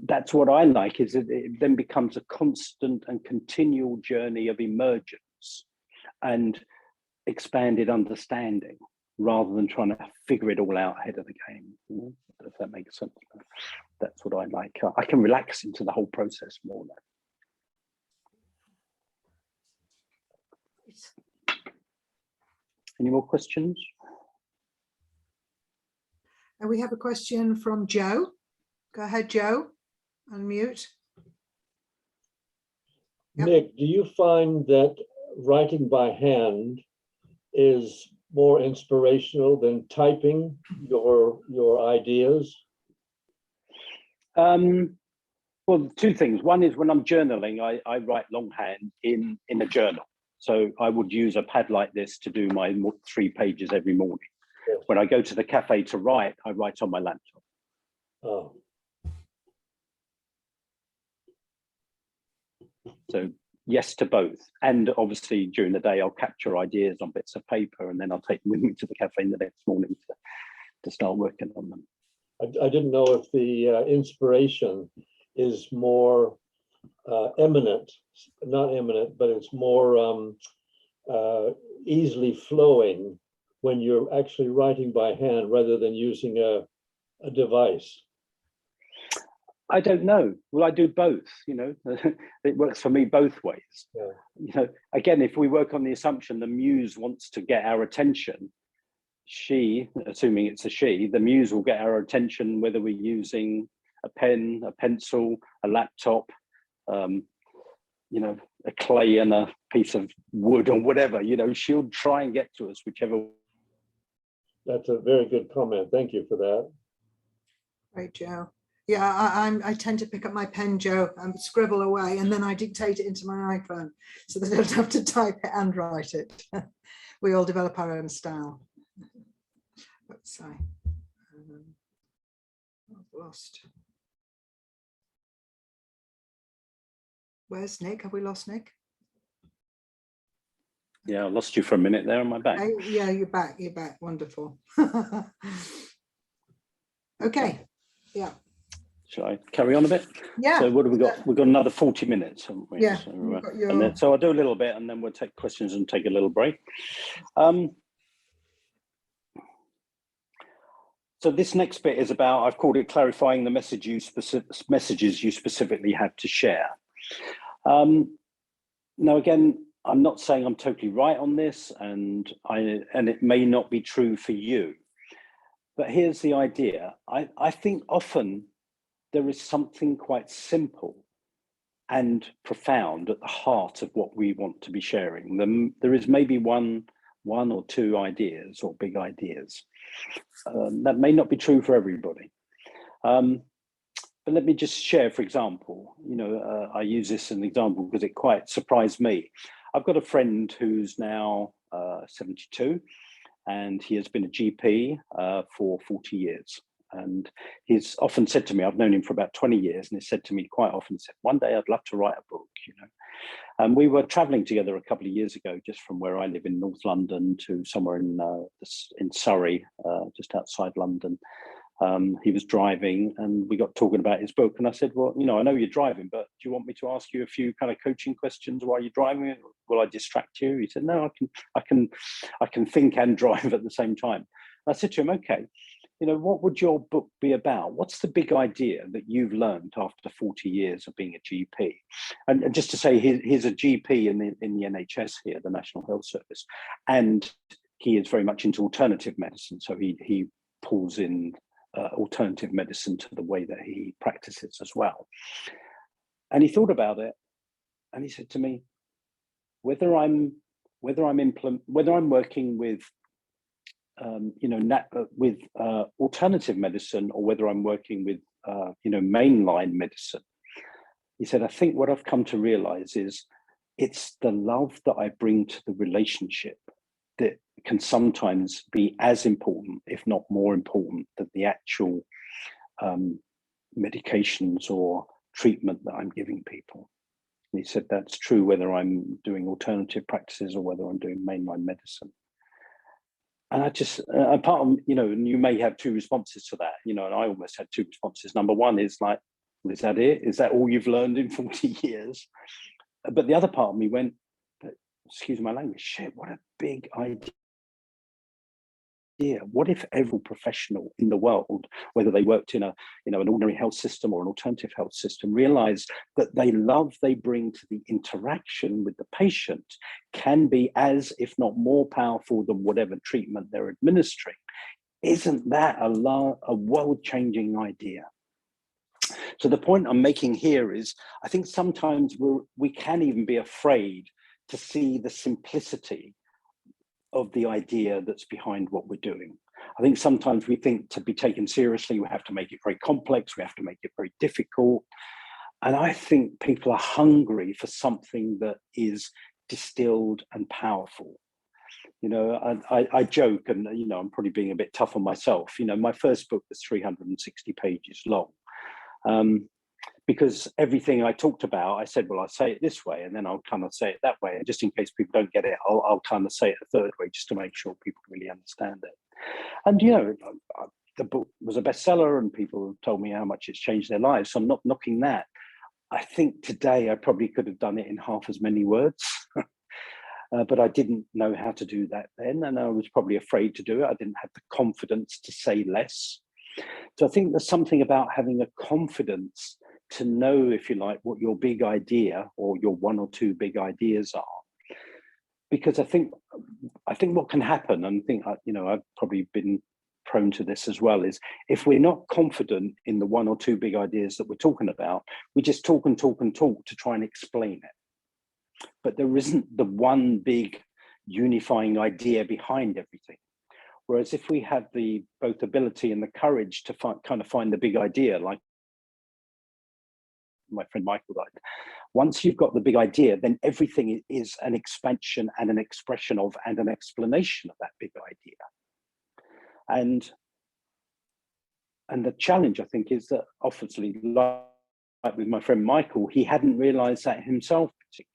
That's what I like, is that it then becomes a constant and continual journey of emergence and expanded understanding, rather than trying to figure it all out ahead of the game. If that makes sense. That's what I like. I can relax into the whole process more now. Any more questions? And we have a question from Joe. Go ahead, Joe. Unmute. Yep. Nick, do you find that writing by hand is more inspirational than typing your ideas? Well, two things. One is when I'm journaling, I write longhand in a journal. So I would use a pad like this to do my 3 pages every morning. Yes. When I go to the cafe to write, I write on my laptop. Oh. So yes to both. And obviously during the day, I'll capture ideas on bits of paper and then I'll take them with me to the cafe the next morning to start working on them. I didn't know if the inspiration is more eminent, not eminent, but it's more easily flowing when you're actually writing by hand rather than using a device. I don't know. Well, I do both, you know, it works for me both ways. Yeah. You know, again, if we work on the assumption the muse wants to get our attention, she, assuming it's a she, the muse will get our attention whether we're using a pen, a pencil, a laptop, you know, a clay and a piece of wood or whatever, you know, she'll try and get to us, whichever. That's a very good comment. Thank you for that. Right, Joe. Yeah, I tend to pick up my pen, Joe, and scribble away, and then I dictate it into my iPhone so that I don't have to type it and write it. We all develop our own style. Let's see. I've lost. Where's Nick? Have we lost Nick? Yeah, I lost you for a minute there. Am I back? Yeah, you're back. You're back. Wonderful. Okay. Yeah. Shall I carry on a bit? Yeah. So what have we got? We've got another 40 minutes, haven't we? Yeah. So, And then, so I'll do a little bit and then we'll take questions and take a little break. So this next bit is about, I've called it clarifying the messages you specifically have to share. Now, again, I'm not saying I'm totally right on this, and it may not be true for you. But here's the idea. I think often there is something quite simple and profound at the heart of what we want to be sharing. There is maybe one or two ideas or big ideas. That may not be true for everybody. But let me just share, for example, you know, I use this as an example because it quite surprised me. I've got a friend who's now 72, and he has been a GP for 40 years. And he's often said to me, I've known him for about 20 years, and he said to me quite often, he said, one day I'd love to write a book, you know. And we were traveling together a couple of years ago, just from where I live in North London to somewhere in Surrey, just outside London. He was driving and we got talking about his book, and I said, well, you know, I know you're driving, but do you want me to ask you a few kind of coaching questions while you're driving? Will I distract you? He said, no, I can think and drive at the same time. And I said to him, okay, you know, what would your book be about? What's the big idea that you've learned after 40 years of being a GP? And just to say, he's a GP in the NHS here, the National Health Service, and he is very much into alternative medicine. So he pulls in alternative medicine to the way that he practices as well. And he thought about it, and he said to me, whether I'm working with with alternative medicine or whether I'm working with mainline medicine, he said, I think what I've come to realize is it's the love that I bring to the relationship that can sometimes be as important, if not more important, than the actual medications or treatment that I'm giving people. And he said that's true whether I'm doing alternative practices or whether I'm doing mainline medicine. And I just, apart from, you know, and you may have two responses to that, you know, and I almost had two responses. Number one is like, well, is that it? Is that all you've learned in 40 years? But the other part of me went, excuse my language, shit, what a big idea. What if every professional in the world, whether they worked in an ordinary health system or an alternative health system, realized that the love they bring to the interaction with the patient can be as, if not more powerful than whatever treatment they're administering, Isn't that a world-changing idea? So the point I'm making here is, I think sometimes we can even be afraid to see the simplicity of the idea that's behind what we're doing. I think sometimes we think to be taken seriously, we have to make it very complex, we have to make it very difficult. And I think people are hungry for something that is distilled and powerful. You know, I joke, and, you know, I'm probably being a bit tough on myself. You know, my first book was 360 pages long. Because everything I talked about, I said, well, I'll say it this way, and then I'll kind of say it that way. And just in case people don't get it, I'll kind of say it a third way, just to make sure people really understand it. And, you know, the book was a bestseller and people told me how much it's changed their lives. So I'm not knocking that. I think today I probably could have done it in half as many words, but I didn't know how to do that then. And I was probably afraid to do it. I didn't have the confidence to say less. So I think there's something about having a confidence to know, if you like, what your big idea or your one or two big ideas are. Because I think what can happen, and I think, you know, I've probably been prone to this as well, is if we're not confident in the one or two big ideas that we're talking about, we just talk and talk and talk to try and explain it. But there isn't the one big unifying idea behind everything. Whereas if we have the both ability and the courage to kind of find the big idea, like my friend Michael died, once you've got the big idea, then everything is an expansion and an expression of and an explanation of that big idea. And the challenge, I think, is that obviously, like with my friend Michael, he hadn't realized that himself particularly.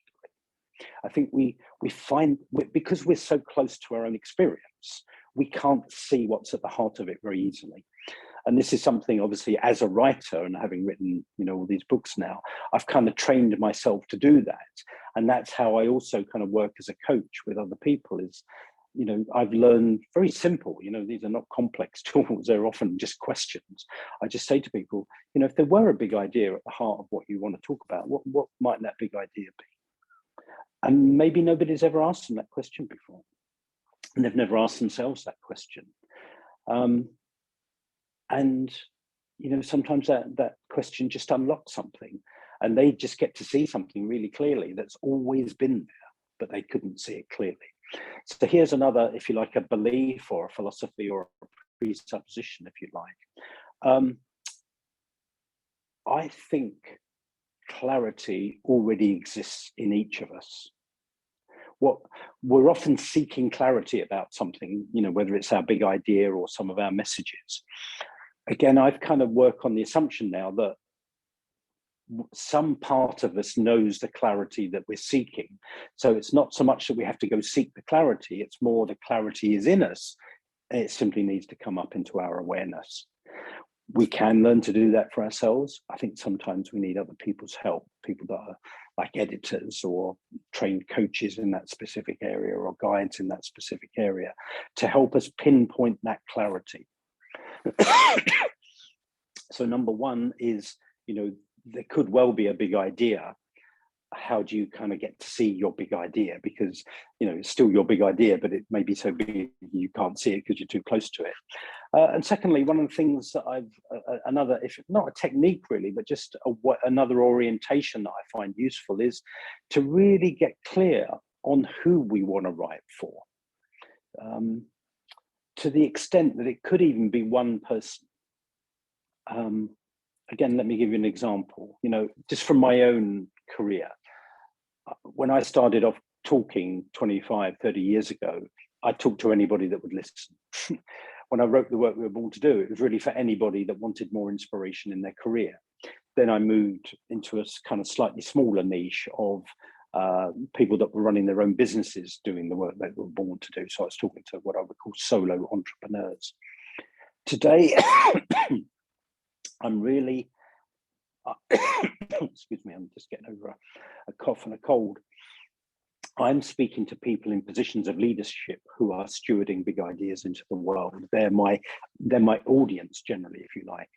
I think we find, because we're so close to our own experience, we can't see what's at the heart of it very easily. And this is something, obviously, as a writer and having written, you know, all these books now, I've kind of trained myself to do that. And that's how I also kind of work as a coach with other people is, you know, I've learned very simple, you know, these are not complex tools, they're often just questions. I just say to people, you know, if there were a big idea at the heart of what you want to talk about, what might that big idea be? And maybe nobody's ever asked them that question before. And they've never asked themselves that question. And, you know, sometimes that question just unlocks something and they just get to see something really clearly that's always been there, but they couldn't see it clearly. So here's another, if you like, a belief or a philosophy or a presupposition, if you like. I think clarity already exists in each of us. What we're often seeking clarity about something, you know, whether it's our big idea or some of our messages. Again, I've kind of worked on the assumption now that some part of us knows the clarity that we're seeking. So it's not so much that we have to go seek the clarity, it's more the clarity is in us. It simply needs to come up into our awareness. We can learn to do that for ourselves. I think sometimes we need other people's help, people that are like editors or trained coaches in that specific area or guides in that specific area to help us pinpoint that clarity. So number one is, you know, there could well be a big idea. How do you kind of get to see your big idea? Because, you know, it's still your big idea, but it may be so big you can't see it because you're too close to it. And secondly, one of the things that I've, another, if not a technique really, but just another orientation that I find useful is to really get clear on who we want to write for. To the extent that it could even be one person. Again, let me give you an example, you know, just from my own career. When I started off talking 25, 30 years ago, I talked to anybody that would listen. When I wrote The Work We Were Born to Do, it was really for anybody that wanted more inspiration in their career. Then I moved into a kind of slightly smaller niche of people that were running their own businesses doing the work they were born to do. So I was talking to what I would call solo entrepreneurs. Today, I'm really, excuse me, I'm just getting over a cough and a cold. I'm speaking to people in positions of leadership who are stewarding big ideas into the world. They're my audience generally, if you like.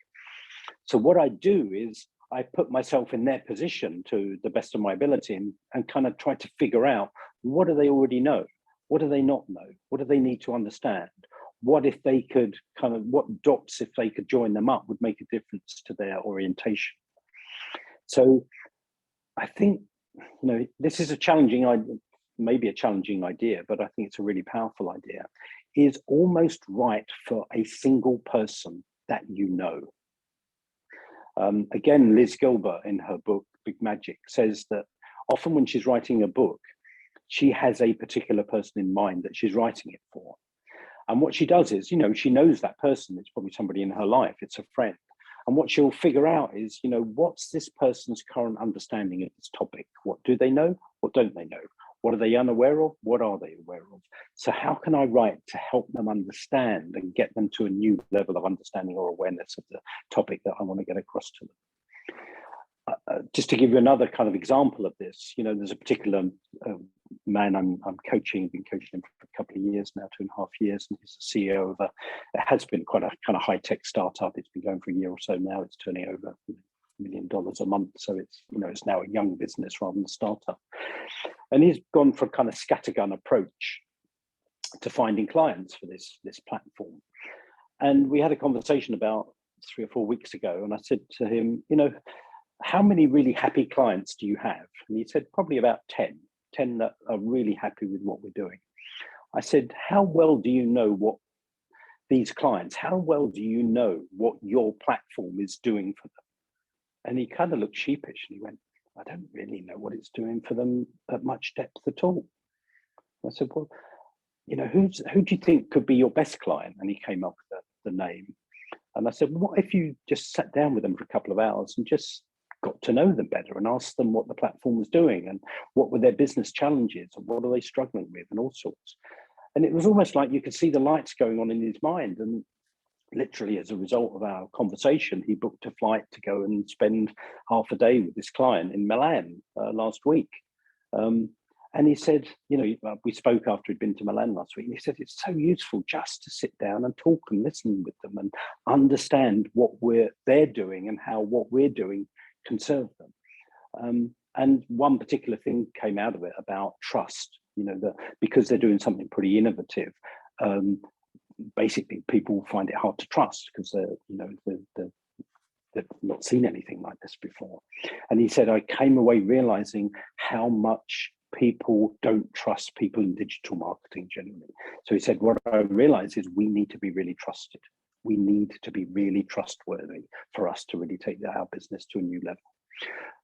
So what I do is I put myself in their position to the best of my ability and kind of try to figure out, what do they already know? What do they not know? What do they need to understand? what if they could what dots, if they could join them up, would make a difference to their orientation. So I think, this is a challenging idea, maybe a challenging idea, but I think it's a really powerful idea, is almost right for a single person that you know. Again, Liz Gilbert in her book, Big Magic, says that often when she's writing a book, she has a particular person in mind that she's writing it for. And what she does is, she knows that person. It's probably somebody in her life. It's a friend. And what she'll figure out is, what's this person's current understanding of this topic? What do they know? What don't they know? What are they unaware of? What are they aware of? So how can I write to help them understand and get them to a new level of understanding or awareness of the topic that I want to get across to them? Just to give you another kind of example of this, there's a particular man I'm coaching, been coaching him for a couple of years now, 2.5 years, and he's the CEO of it has been quite a kind of high-tech startup. It's been going for a year or so now. It's turning over $1 million a month. So it's, it's now a young business rather than a startup. And he's gone for a kind of scattergun approach to finding clients for this platform. And we had a conversation about 3 or 4 weeks ago, and I said to him, how many really happy clients do you have? And he said, probably about 10 that are really happy with what we're doing. I said, how well do you know what these clients, how well do you know what your platform is doing for them? And he kind of looked sheepish and he went, I don't really know what it's doing for them at much depth at all. I said, well, who do you think could be your best client? And he came up with the name. And I said, well, what if you just sat down with them for a couple of hours and just got to know them better and asked them what the platform was doing and what were their business challenges and what are they struggling with and all sorts. And it was almost like you could see the lights going on in his mind. And literally as a result of our conversation, he booked a flight to go and spend half a day with this client in Milan last week. And he said, we spoke after he'd been to Milan last week, and he said, it's so useful just to sit down and talk and listen with them and understand what they're doing and how what we're doing can serve them. And one particular thing came out of it about trust, that because they're doing something pretty innovative, basically people find it hard to trust because they've not seen anything like this before. And he said, I came away realizing how much people don't trust people in digital marketing generally. So he said, what I realized is we need to be really trusted. We need to be really trustworthy for us to really take our business to a new level.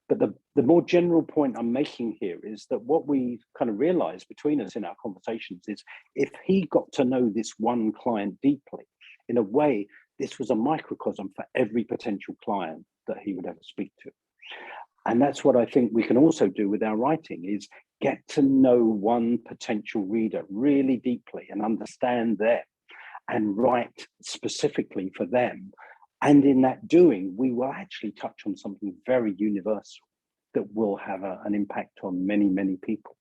But the more general point I'm making here is that what we kind of realized between us in our conversations is if he got to know this one client deeply, in a way, this was a microcosm for every potential client that he would ever speak to. And that's what I think we can also do with our writing is get to know one potential reader really deeply and understand them and write specifically for them. And in that doing, we will actually touch on something very universal that will have an impact on many, many people.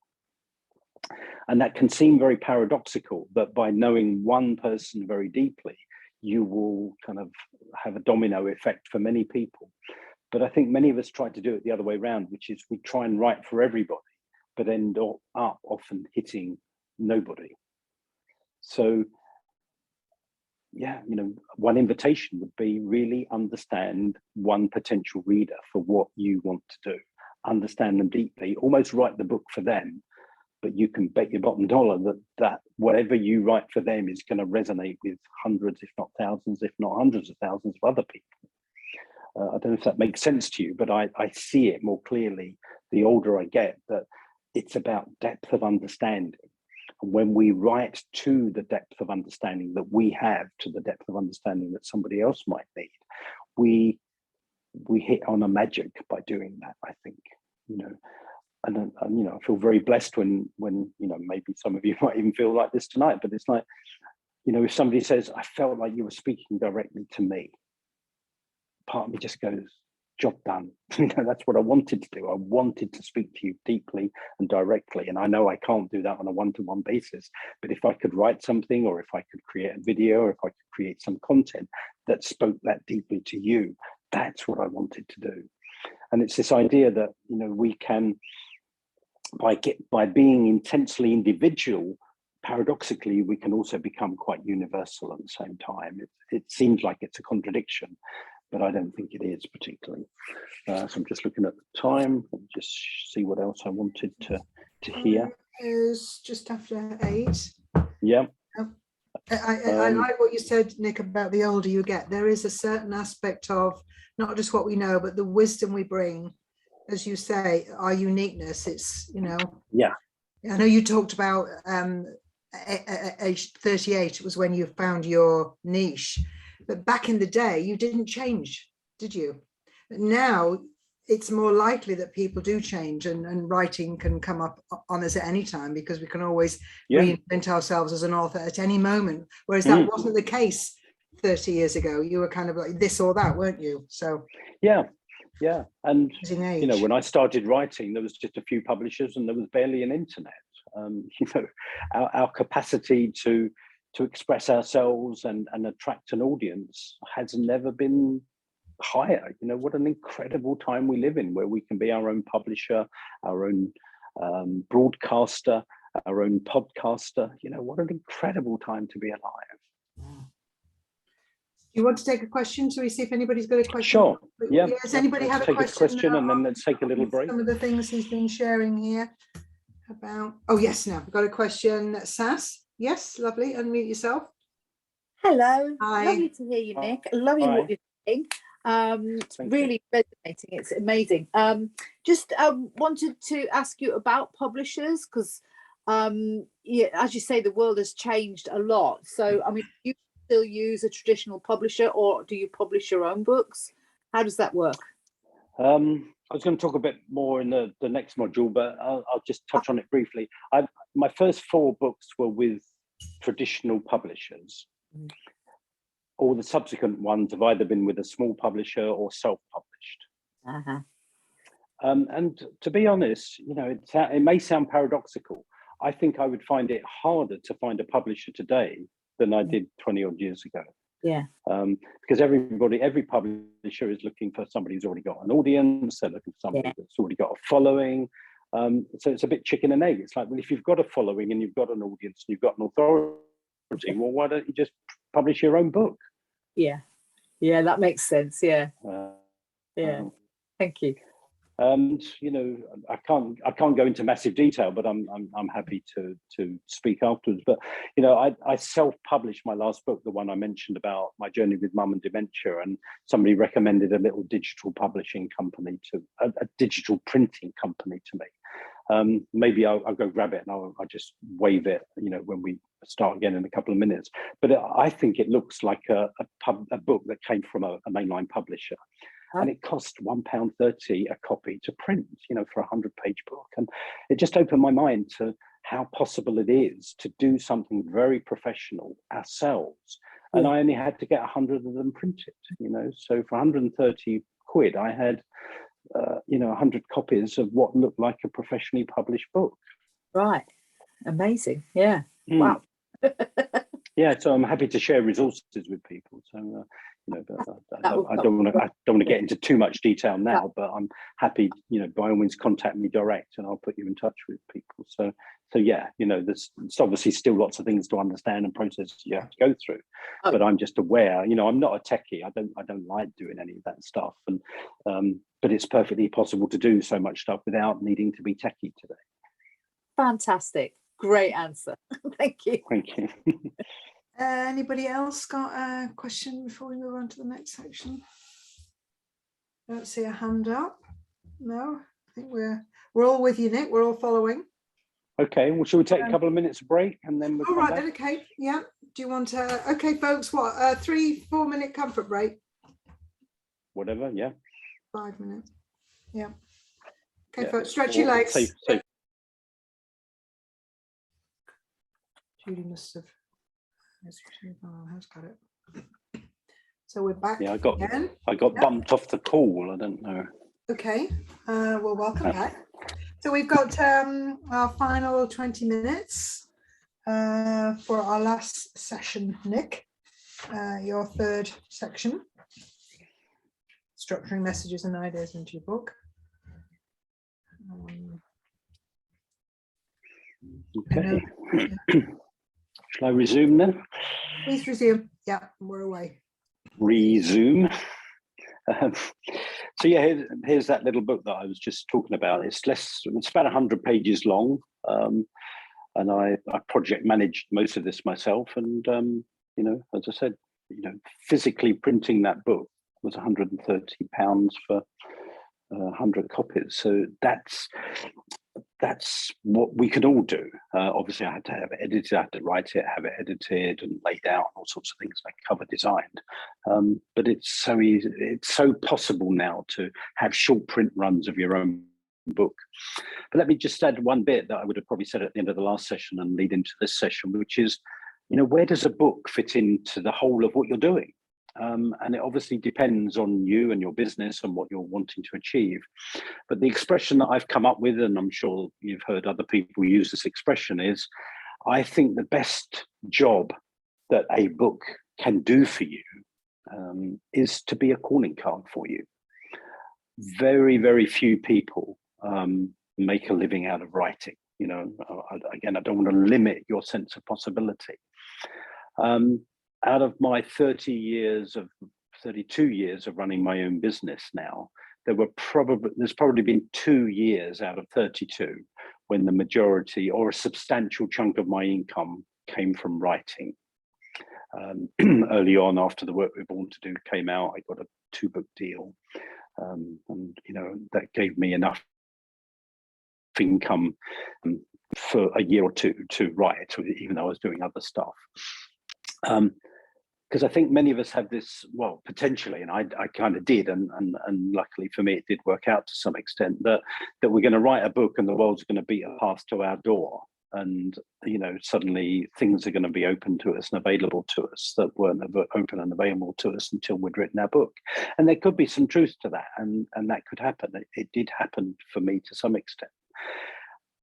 And that can seem very paradoxical, but by knowing one person very deeply, you will kind of have a domino effect for many people. But I think many of us try to do it the other way around, which is we try and write for everybody, but end up often hitting nobody. So yeah, one invitation would be really understand one potential reader for what you want to do, understand them deeply, almost write the book for them, but you can bet your bottom dollar that whatever you write for them is going to resonate with hundreds, if not thousands, if not hundreds of thousands of other people. I don't know if that makes sense to you, but I see it more clearly the older I get, that it's about depth of understanding. And when we write to the depth of understanding that we have, to the depth of understanding that somebody else might need, we hit on a magic by doing that, I think, And I feel very blessed when maybe some of you might even feel like this tonight, but it's like, if somebody says, I felt like you were speaking directly to me, part of me just goes, job done. That's what I wanted to do. I wanted to speak to you deeply and directly. And I know I can't do that on a one-to-one basis, but if I could write something, or if I could create a video, or if I could create some content that spoke that deeply to you, that's what I wanted to do. And it's this idea that, we can, by being intensely individual, paradoxically, we can also become quite universal at the same time. It seems like it's a contradiction, but I don't think it is particularly. So I'm just looking at the time and just see what else I wanted to hear. Is just after 8. Yeah. I like what you said, Nick, about the older you get. There is a certain aspect of not just what we know, but the wisdom we bring, as you say, our uniqueness. It's, you know. Yeah. I know you talked about age 38 was when you found your niche, but back in the day you didn't change, did you? But now it's more likely that people do change, and writing can come up on us at any time, because we can always reinvent ourselves as an author at any moment, whereas that wasn't the case 30 years ago. You were kind of like this or that, weren't you? So yeah, and you know, when I started writing, there was just a few publishers and there was barely an internet. You know, our capacity to express ourselves and attract an audience has never been higher. You know, what an incredible time we live in, where we can be our own publisher, our own broadcaster, our own podcaster. You know, what an incredible time to be alive. Do you want to take a question? So we see if anybody's got a question. Sure. Yeah. Does anybody have a question? And then let's take a little break. Some of the things he's been sharing here about. Oh yes, now I've got a question. Sass, yes, lovely. Unmute yourself. Hello. Hi. Lovely to hear you, Nick. Loving what you're doing. It's really resonating. It's amazing. Just wanted to ask you about publishers, because yeah, as you say, the world has changed a lot. So I mean, do you still use a traditional publisher, or do you publish your own books? How does that work? I was going to talk a bit more in the next module, but I'll just touch on it briefly. My first 4 books were with traditional publishers. All the subsequent ones have either been with a small publisher or self-published. And to be honest, you know, it may sound paradoxical. I think I would find it harder to find a publisher today than I did 20 odd years ago. Yeah. Because every publisher is looking for somebody who's already got an audience. They're looking for somebody that's already got a following. So it's a bit chicken and egg. It's like, well, if you've got a following and you've got an audience and you've got an authority, well, why don't you just publish your own book? Yeah, that makes sense. Yeah. Thank you. You know, I can't go into massive detail, but I'm happy to speak afterwards. But you know, I self-published my last book, the one I mentioned about my journey with mum and dementia, and somebody recommended a little digital publishing company a digital printing company to me. Maybe I'll go grab it and I'll just wave it, you know, when we start again in a couple of minutes. But I think it looks like a book that came from a mainline publisher. And it cost £1.30 a copy to print, you know, for a 100-page book. And it just opened my mind to how possible it is to do something very professional ourselves. And I only had to get 100 of them printed, you know. So for 130 quid, I had, you know, 100 copies of what looked like a professionally published book. Right. Amazing. Yeah. Wow. Yeah, so I'm happy to share resources with people. So, you know, but I don't want to get into too much detail now. But I'm happy, you know, by all means, contact me direct, and I'll put you in touch with people. So yeah, you know, there's obviously still lots of things to understand and processes you have to go through. But I'm just aware, you know, I'm not a techie. I don't like doing any of that stuff, and but it's perfectly possible to do so much stuff without needing to be techie today. Fantastic. Great answer. Thank you. Thank you. Anybody else got a question before we move on to the next section? I don't see a hand up. No, I think we're all with you, Nick. We're all following. Okay, well, shall we take a couple of minutes break and then we'll all right then, okay. Yeah. Do you want to okay, folks, what 3-4 minute comfort break? Whatever, yeah. 5 minutes. Yeah. Okay, folks, stretch your legs. Safe. Judy must have has got it. So we're back. Yeah, I got bumped off the call. I don't know. Okay. Well, welcome back. So we've got our final 20 minutes for our last session, Nick. Your third section. Structuring messages and ideas into your book. Okay. Shall I resume then? Please resume. Yeah, we're away. Resume. So yeah, here's that little book that I was just talking about. It's about 100 pages long, and I project managed most of this myself. And you know, as I said, you know, physically printing that book was £130 for 100 copies. So that's what we could all do. Obviously, I had to have it edited, I had to write it, have it edited and laid out, all sorts of things, like cover designed. But it's so easy, it's so possible now to have short print runs of your own book. But let me just add one bit that I would have probably said at the end of the last session and lead into this session, which is, you know, where does a book fit into the whole of what you're doing? And it obviously depends on you and your business and what you're wanting to achieve. But the expression that I've come up with, and I'm sure you've heard other people use this expression, is I think the best job that a book can do for you is to be a calling card for you. Very, very few people make a living out of writing. You know, again, I don't want to limit your sense of possibility. Out of my 32 years of running my own business now, there's probably been 2 years out of 32 when the majority or a substantial chunk of my income came from writing. Early on, after the work we're born to do came out, I got a 2-book deal, and you know, that gave me enough income for a year or two to write, even though I was doing other stuff. Because I think many of us have this, well, potentially, and I kind of did, and luckily for me, it did work out to some extent, that we're going to write a book and the world's going to beat a path to our door. And, you know, suddenly things are going to be open to us and available to us that weren't open and available to us until we'd written our book. And there could be some truth to that, and that could happen. It did happen for me to some extent.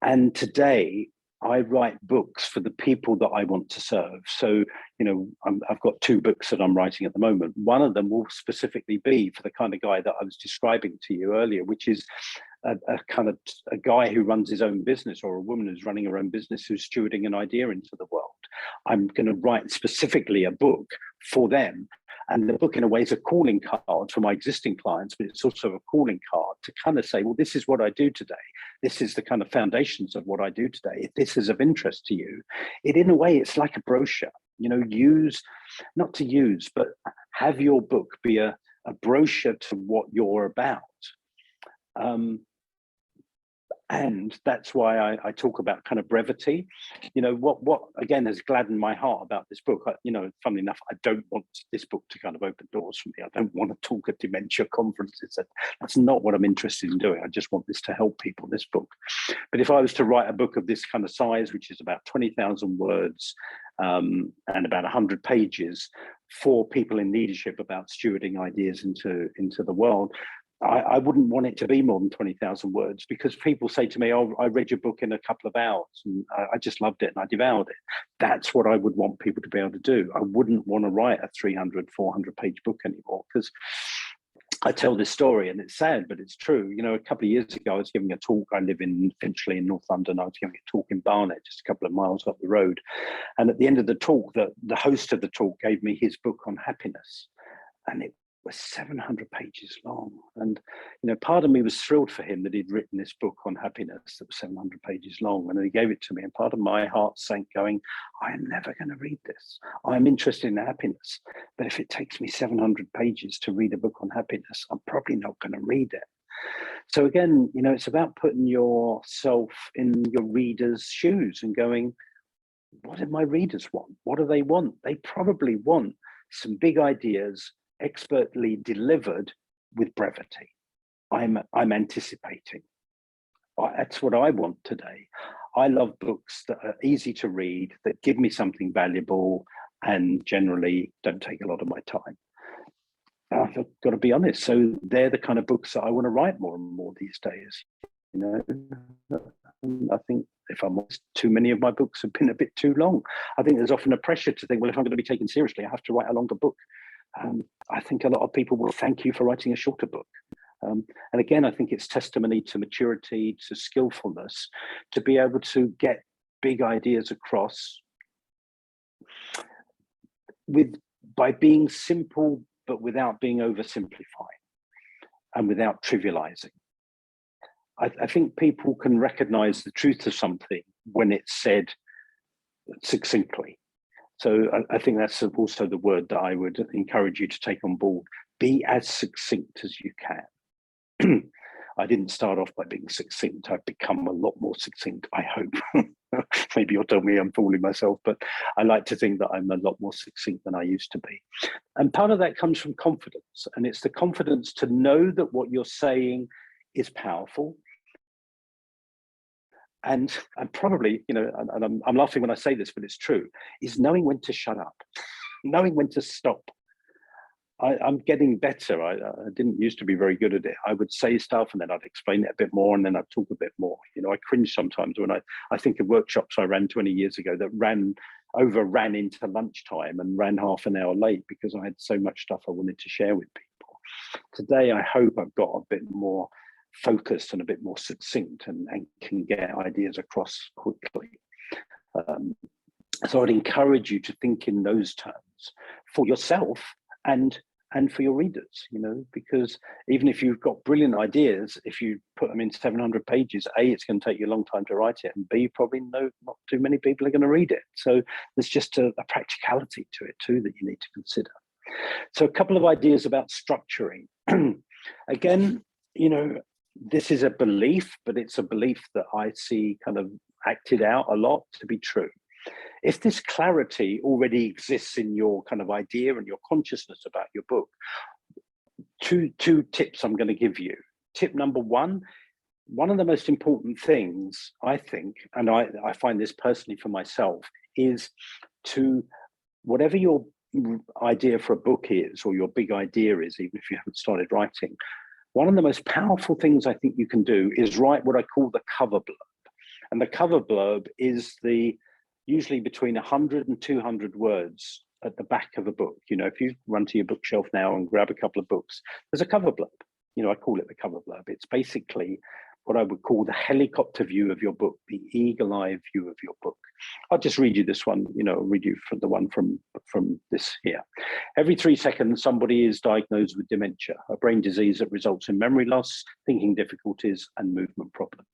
And today, I write books for the people that I want to serve. So, you know, I've got 2 books that I'm writing at the moment. One of them will specifically be for the kind of guy that I was describing to you earlier, which is a guy who runs his own business, or a woman who's running her own business who's stewarding an idea into the world. I'm going to write specifically a book for them. And the book, in a way, is a calling card for my existing clients, but it's also a calling card to kind of say, well, this is what I do today. This is the kind of foundations of what I do today. If this is of interest to you, in a way, it's like a brochure. You know, not to use, but have your book be a brochure to what you're about. And that's why I talk about kind of brevity. You know, what again has gladdened my heart about this book. You know, funnily enough, I don't want this book to kind of open doors for me. I don't want to talk at dementia conferences. That's not what I'm interested in doing. I just want this to help people, this book. But if I was to write a book of this kind of size, which is about 20,000 words and about 100 pages for people in leadership about stewarding ideas into the world, I wouldn't want it to be more than 20,000 words, because people say to me, oh, I read your book in a couple of hours and I just loved it and I devoured it. That's what I would want people to be able to do. I wouldn't want to write a 300, 400 page book anymore, because I tell this story and it's sad, but it's true. You know, a couple of years ago, I was giving a talk. I live in Finchley in North London. I was giving a talk in Barnet, just a couple of miles up the road. And at the end of the talk, the host of the talk gave me his book on happiness. And it was 700 pages long. And, you know, part of me was thrilled for him that he'd written this book on happiness that was 700 pages long. And he gave it to me. And part of my heart sank going, I am never going to read this. I'm interested in happiness. But if it takes me 700 pages to read a book on happiness, I'm probably not going to read it. So again, you know, it's about putting yourself in your reader's shoes and going, what do my readers want? What do they want? They probably want some big ideas, expertly delivered with brevity. I'm anticipating. That's what I want today. I love books that are easy to read, that give me something valuable, and generally don't take a lot of my time. I've got to be honest. So they're the kind of books that I want to write more and more these days. You know, I think, if I'm honest, too many of my books have been a bit too long. I think there's often a pressure to think, well, if I'm going to be taken seriously, I have to write a longer book. I think a lot of people will thank you for writing a shorter book. And again, I think it's testimony to maturity, to skillfulness, to be able to get big ideas across by being simple, but without being oversimplifying and without trivializing. I think people can recognize the truth of something when it's said succinctly. So I think that's also the word that I would encourage you to take on board. Be as succinct as you can. I didn't start off by being succinct. I've become a lot more succinct, I hope. Maybe you'll tell me I'm fooling myself, but I like to think that I'm a lot more succinct than I used to be. And part of that comes from confidence. And it's the confidence to know that what you're saying is powerful. And probably, you know, and I'm laughing when I say this, but it's true, is knowing when to shut up, knowing when to stop. I'm getting better. I didn't used to be very good at it. I would say stuff and then I'd explain it a bit more and then I'd talk a bit more. You know, I cringe sometimes when I think of workshops I ran 20 years ago that overran into lunchtime and ran half an hour late because I had so much stuff I wanted to share with people. Today, I hope I've got a bit more focused and a bit more succinct and can get ideas across quickly. So I'd encourage you to think in those terms for yourself and for your readers, you know, because even if you've got brilliant ideas, if you put them in 700 pages, A, it's going to take you a long time to write it, and B, probably not too many people are going to read it. So there's just a practicality to it too that you need to consider. So a couple of ideas about structuring. Again, you know, this is a belief, but it's a belief that I see kind of acted out a lot to be true. If this clarity already exists in your kind of idea and your consciousness about your book, two tips I'm going to give you. Tip number one of the most important things, I think, and I find this personally for myself, is to, whatever your idea for a book is, or your big idea is, even if you haven't started writing, one of the most powerful things I think you can do is write what I call the cover blurb. And the cover blurb is usually between 100 and 200 words at the back of a book. You know, if you run to your bookshelf now and grab a couple of books, there's a cover blurb. You know, I call it the cover blurb. It's basically what I would call the helicopter view of your book, the eagle-eye view of your book. I'll just read you this one, you know, read you from the one from this here. Every 3 seconds, somebody is diagnosed with dementia, a brain disease that results in memory loss, thinking difficulties, and movement problems.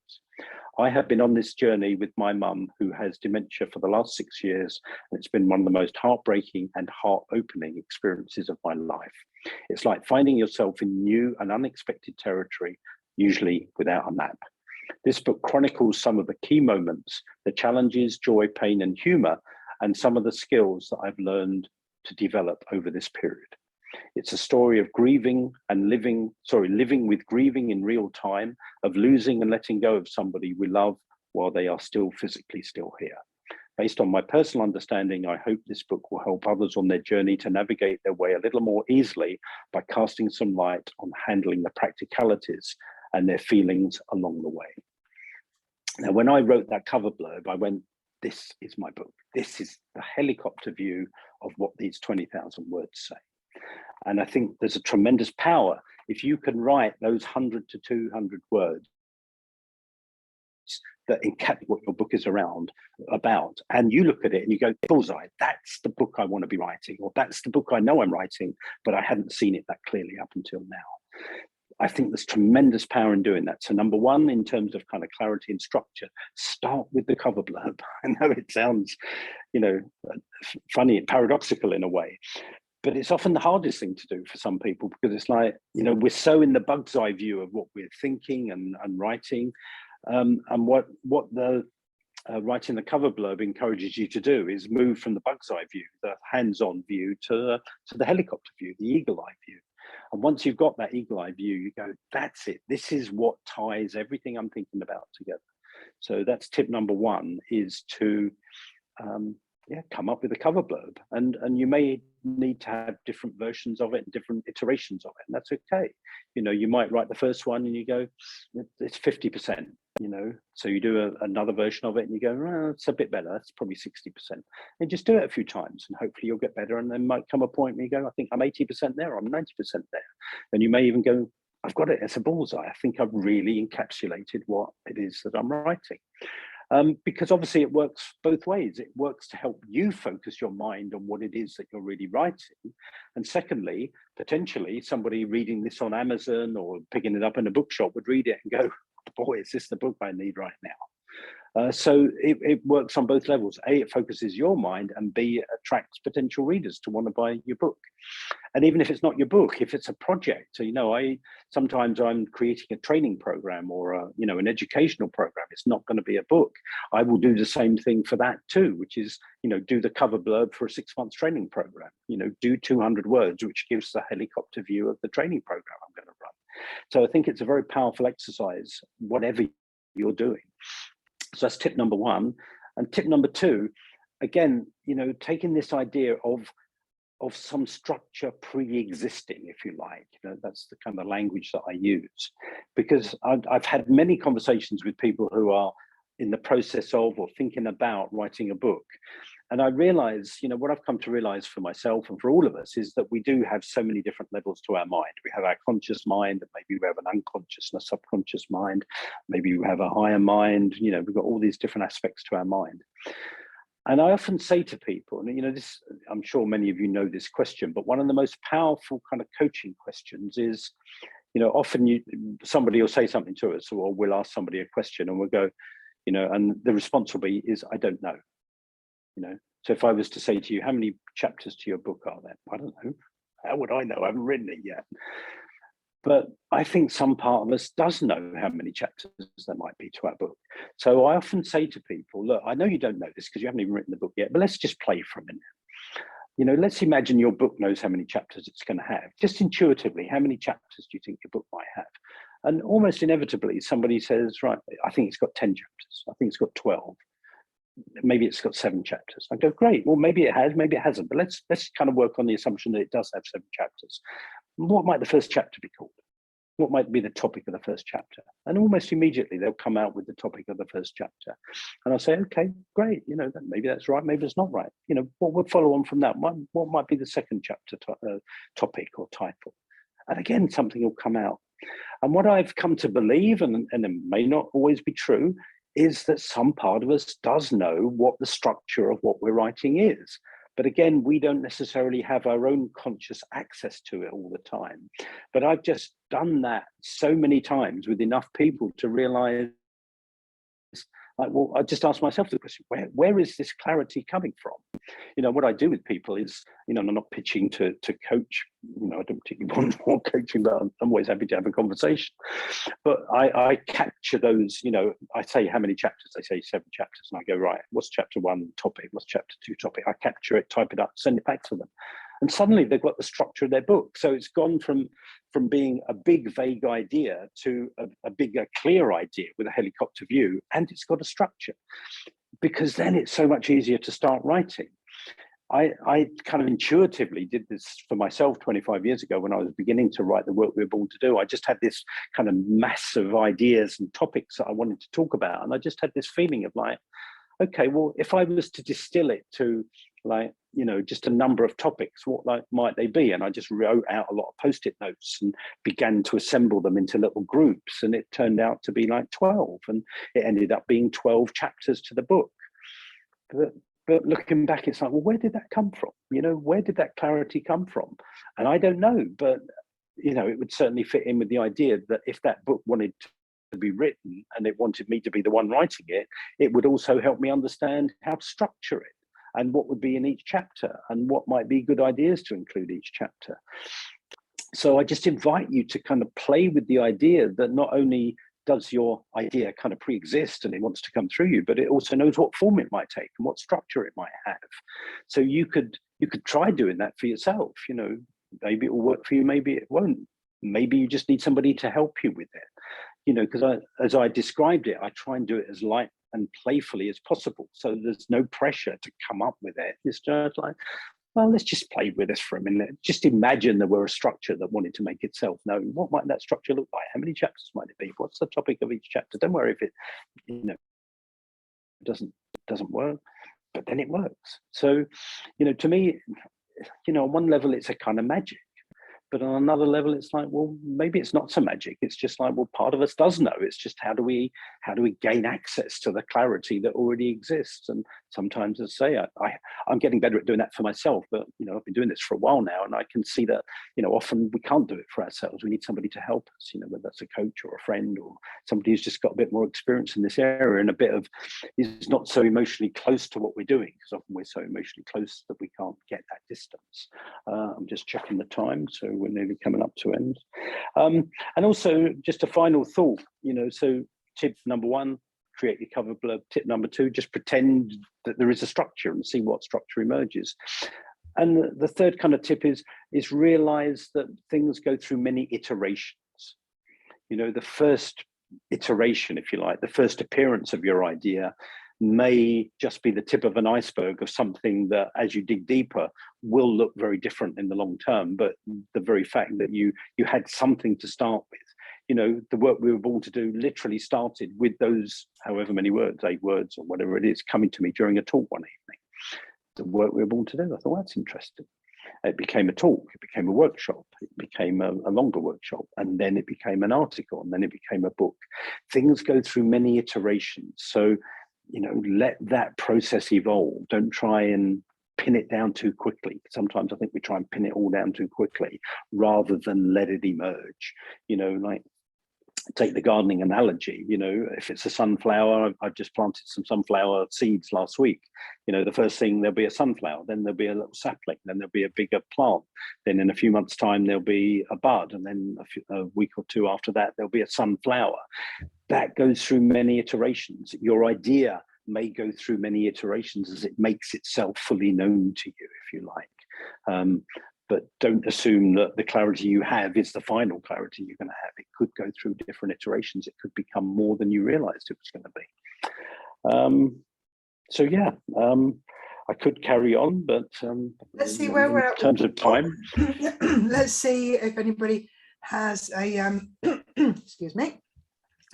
I have been on this journey with my mum, who has dementia, for the last 6 years, and it's been one of the most heartbreaking and heart-opening experiences of my life. It's like finding yourself in new and unexpected territory, usually without a map. This book chronicles some of the key moments, the challenges, joy, pain, and humor, and some of the skills that I've learned to develop over this period. It's a story of grieving and living with grieving in real time, of losing and letting go of somebody we love while they are still physically still here. Based on my personal understanding, I hope this book will help others on their journey to navigate their way a little more easily by casting some light on handling the practicalities and their feelings along the way. Now, when I wrote that cover blurb, I went, this is my book. This is the helicopter view of what these 20,000 words say. And I think there's a tremendous power if you can write those 100 to 200 words that encapsulate what your book is about, and you look at it and you go, bullseye, that's the book I want to be writing, or that's the book I know I'm writing, but I hadn't seen it that clearly up until now. I think there's tremendous power in doing that. So number one, in terms of kind of clarity and structure, start with the cover blurb. I know it sounds, you know, funny and paradoxical in a way, but it's often the hardest thing to do for some people, because it's like, you know, we're so in the bug's eye view of what we're thinking and writing. And what the writing the cover blurb encourages you to do is move from the bug's eye view, the hands-on view, to the helicopter view, the eagle eye view. And once you've got that eagle eye view, you go, that's it. This is what ties everything I'm thinking about together. So that's tip number one, is to come up with a cover blurb. And you may need to have different versions of it and different iterations of it, and that's okay. You know, you might write the first one and you go, it's 50%, you know, so you do another version of it and you go, oh, it's a bit better, that's probably 60%. And just do it a few times and hopefully you'll get better. And then might come a point where you go, I think I'm 80% there, I'm 90% there. And you may even go, I've got it, it's a bullseye. I think I've really encapsulated what it is that I'm writing. Because obviously it works both ways. It works to help you focus your mind on what it is that you're really writing. And secondly, potentially somebody reading this on Amazon or picking it up in a bookshop would read it and go, boy, is this the book I need right now? So it works on both levels. A, it focuses your mind, and B, it attracts potential readers to want to buy your book. And even if it's not your book, if it's a project, so, sometimes I'm creating a training program or an educational program. It's not going to be a book. I will do the same thing for that too, which is, do the cover blurb for a 6-month training program, do 200 words, which gives the helicopter view of the training program I'm going to run. So I think it's a very powerful exercise, whatever you're doing. So that's tip number one. And tip number two, again, taking this idea of some structure pre-existing, if you like, that's the kind of language that I use, because I've had many conversations with people who are in the process of or thinking about writing a book. And I realize, what I've come to realize for myself and for all of us is that we do have so many different levels to our mind. We have our conscious mind, and maybe we have an unconscious and a subconscious mind. Maybe we have a higher mind. We've got all these different aspects to our mind. And I often say to people, and this, I'm sure many of you know this question, but one of the most powerful kind of coaching questions is, often somebody will say something to us, or we'll ask somebody a question and we'll go, and the response will be is, I don't know. So if I was to say to you, how many chapters to your book are there? I don't know. How would I know? I haven't written it yet. But I think some part of us does know how many chapters there might be to our book. So I often say to people, look, I know you don't know this because you haven't even written the book yet, but let's just play for a minute. Let's imagine your book knows how many chapters it's going to have. Just intuitively, how many chapters do you think your book might have? And almost inevitably, somebody says, right, I think it's got 10 chapters. I think it's got 12. Maybe it's got 7 chapters. I go, great. Well, maybe it has, maybe it hasn't. But let's kind of work on the assumption that it does have 7 chapters. What might the first chapter be called? What might be the topic of the first chapter? And almost immediately they'll come out with the topic of the first chapter. And I'll say, okay, great. Maybe that's right. Maybe it's not right. What would follow on from that? What might be the second chapter topic or title? And again, something will come out. And what I've come to believe, and it may not always be true, is that some part of us does know what the structure of what we're writing is. But again, we don't necessarily have our own conscious access to it all the time. But I've just done that so many times with enough people to realize, I just ask myself the question, where is this clarity coming from? What I do with people is, I'm not pitching to coach, I don't particularly want more coaching, but I'm always happy to have a conversation. But I capture those, I say how many chapters, they say 7 chapters, and I go, right, what's chapter 1 topic? What's chapter 2 topic? I capture it, type it up, send it back to them. And suddenly they've got the structure of their book. So it's gone from being a big, vague idea to a bigger, clear idea with a helicopter view, and it's got a structure. Because then it's so much easier to start writing. I kind of intuitively did this for myself 25 years ago when I was beginning to write the work we were born to do. I just had this kind of mass of ideas and topics that I wanted to talk about. And I just had this feeling of like, okay, well, if I was to distill it to just a number of topics, what might they be? And I just wrote out a lot of Post-it notes and began to assemble them into little groups. And it turned out to be like 12. And it ended up being 12 chapters to the book. But looking back, it's like, well, where did that come from? Where did that clarity come from? And I don't know, but, it would certainly fit in with the idea that if that book wanted to be written and it wanted me to be the one writing it, it would also help me understand how to structure it and what would be in each chapter and what might be good ideas to include each chapter. So I just invite you to kind of play with the idea that not only does your idea kind of pre-exist and it wants to come through you, but it also knows what form it might take and what structure it might have. So you could try doing that for yourself. Maybe it will work for you, maybe it won't. Maybe you just need somebody to help you with it. Because as I described it, I try and do it as light and playfully as possible. So there's no pressure to come up with it. It's just like, well, let's just play with this for a minute. Just imagine there were a structure that wanted to make itself known. What might that structure look like? How many chapters might it be? What's the topic of each chapter? Don't worry if it, doesn't work, but then it works. So, to me, on one level, it's a kind of magic But on another level, it's like, well, maybe it's not so magic. It's just like, well, part of us does know. It's just how do we gain access to the clarity that already exists? And sometimes, as I say, I'm getting better at doing that for myself. But I've been doing this for a while now, and I can see that often we can't do it for ourselves. We need somebody to help us. Whether that's a coach or a friend or somebody who's just got a bit more experience in this area and a bit of is not so emotionally close to what we're doing, because often we're so emotionally close that we can't get that distance. I'm just checking the time, so we're nearly coming up to end. And also just a final thought, so tip number 1, create your cover blurb. Tip number 2, just pretend that there is a structure and see what structure emerges. And the third kind of tip is realize that things go through many iterations. The first iteration, if you like, the first appearance of your idea may just be the tip of an iceberg of something that, as you dig deeper, will look very different in the long term. But the very fact that you had something to start with, the work we were born to do literally started with those however many words, 8 words or whatever it is, coming to me during a talk one evening. The work we were born to do. I thought, well, that's interesting. It became a talk, it became a workshop, it became a longer workshop, and then it became an article, and then it became a book. Things go through many iterations. So, let that process evolve. Don't try and pin it down too quickly. Sometimes I think we try and pin it all down too quickly rather than let it emerge. Like take the gardening analogy, if it's a sunflower, I've just planted some sunflower seeds last week. The first thing, there'll be a sunflower, then there'll be a little sapling, then there'll be a bigger plant. Then in a few months' time, there'll be a bud. And then a week or 2 after that, there'll be a sunflower. That goes through many iterations. Your idea may go through many iterations as it makes itself fully known to you, if you like. But don't assume that the clarity you have is the final clarity you're going to have. It could go through different iterations. It could become more than you realized it was going to be. So yeah, I could carry on, but let's see where we're at in terms of time. Let's see if anybody has a excuse me,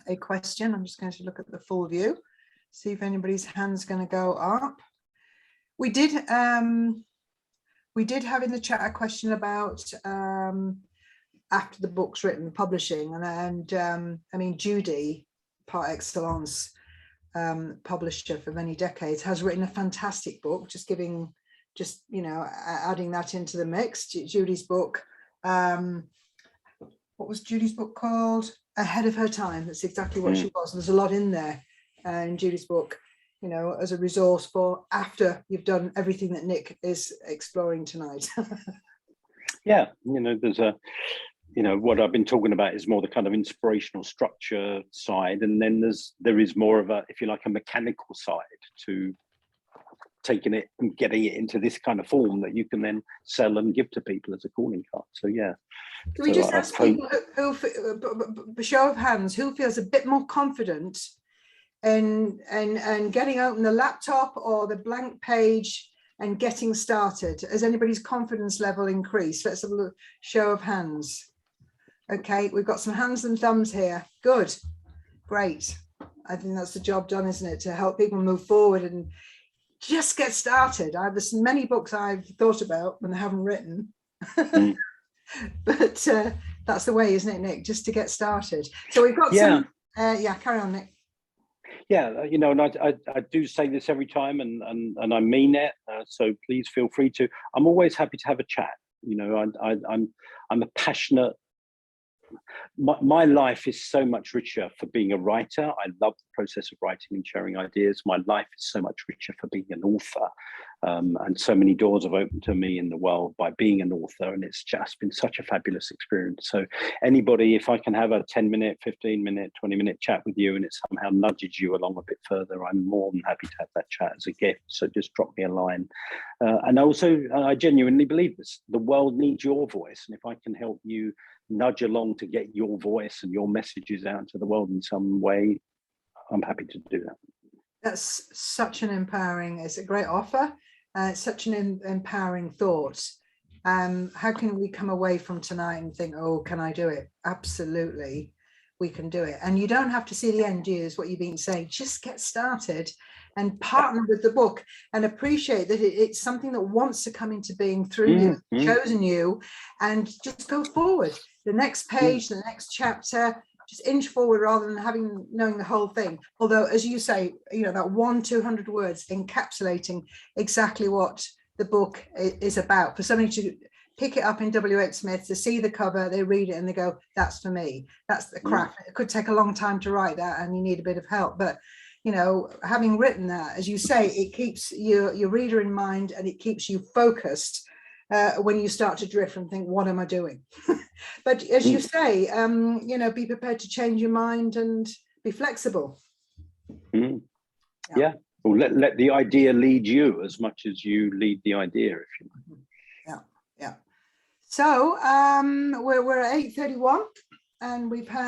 a question. I'm just going to look at the full view, see if anybody's hand's going to go up. We did have in the chat a question about after the book's written, publishing, and I mean, Judy, par excellence, publisher for many decades, has written a fantastic book. Adding that into the mix. Judy's book, what was Judy's book called? Ahead of Her Time. That's exactly what she was. There's a lot in there in Judy's book, as a resource for after you've done everything that Nick is exploring tonight. Yeah, there's what I've been talking about is more the kind of inspirational structure side, and then there is more of a, if you like, a mechanical side to taking it and getting it into this kind of form that you can then sell and give to people as a calling card. So yeah. Can we just ask people who show of hands, who feels a bit more confident and getting open the laptop or the blank page and getting started? Has anybody's confidence level increased? Let's have a look. Show of hands. Okay, we've got some hands and thumbs here. Good, great. I think that's the job done, isn't it? To help people move forward and just get started. There's many books I've thought about and haven't written, but that's the way, isn't it, Nick? Just to get started. So we've got some. Carry on, Nick. Yeah, and I do say this every time, and I mean it. So please feel free to. I'm always happy to have a chat. I'm a passionate. My life is so much richer for being a writer. I love the process of writing and sharing ideas. My life is so much richer for being an author. And so many doors have opened to me in the world by being an author. And it's just been such a fabulous experience. So anybody, if I can have a 10-minute, 15-minute, 20-minute chat with you and it somehow nudges you along a bit further, I'm more than happy to have that chat as a gift. So just drop me a line. And also, I genuinely believe this. The world needs your voice. And if I can help you nudge along to get your voice and your messages out to the world in some way, I'm happy to do that. That's such an empowering, it's a great offer. It's such an empowering thought. How can we come away from tonight and think, oh, can I do it? Absolutely, we can do it. And you don't have to see the end, is what you've been saying. Just get started and partner with the book and appreciate that it's something that wants to come into being through you, chosen you, and just go forward. The next page, the next chapter, just inch forward rather than knowing the whole thing. Although, as you say, you know, that 100-200 words encapsulating exactly what the book is about. For somebody to pick it up in W.H. Smith, to see the cover, they read it and they go, that's for me. That's the craft. It could take a long time to write that and you need a bit of help. But, you know, having written that, as you say, it keeps your reader in mind and it keeps you focused when you start to drift and think, what am I doing? But as you say, you know, be prepared to change your mind and be flexible. Yeah. Well, let the idea lead you as much as you lead the idea, if you like. Yeah. So we're at 8:31 and we've had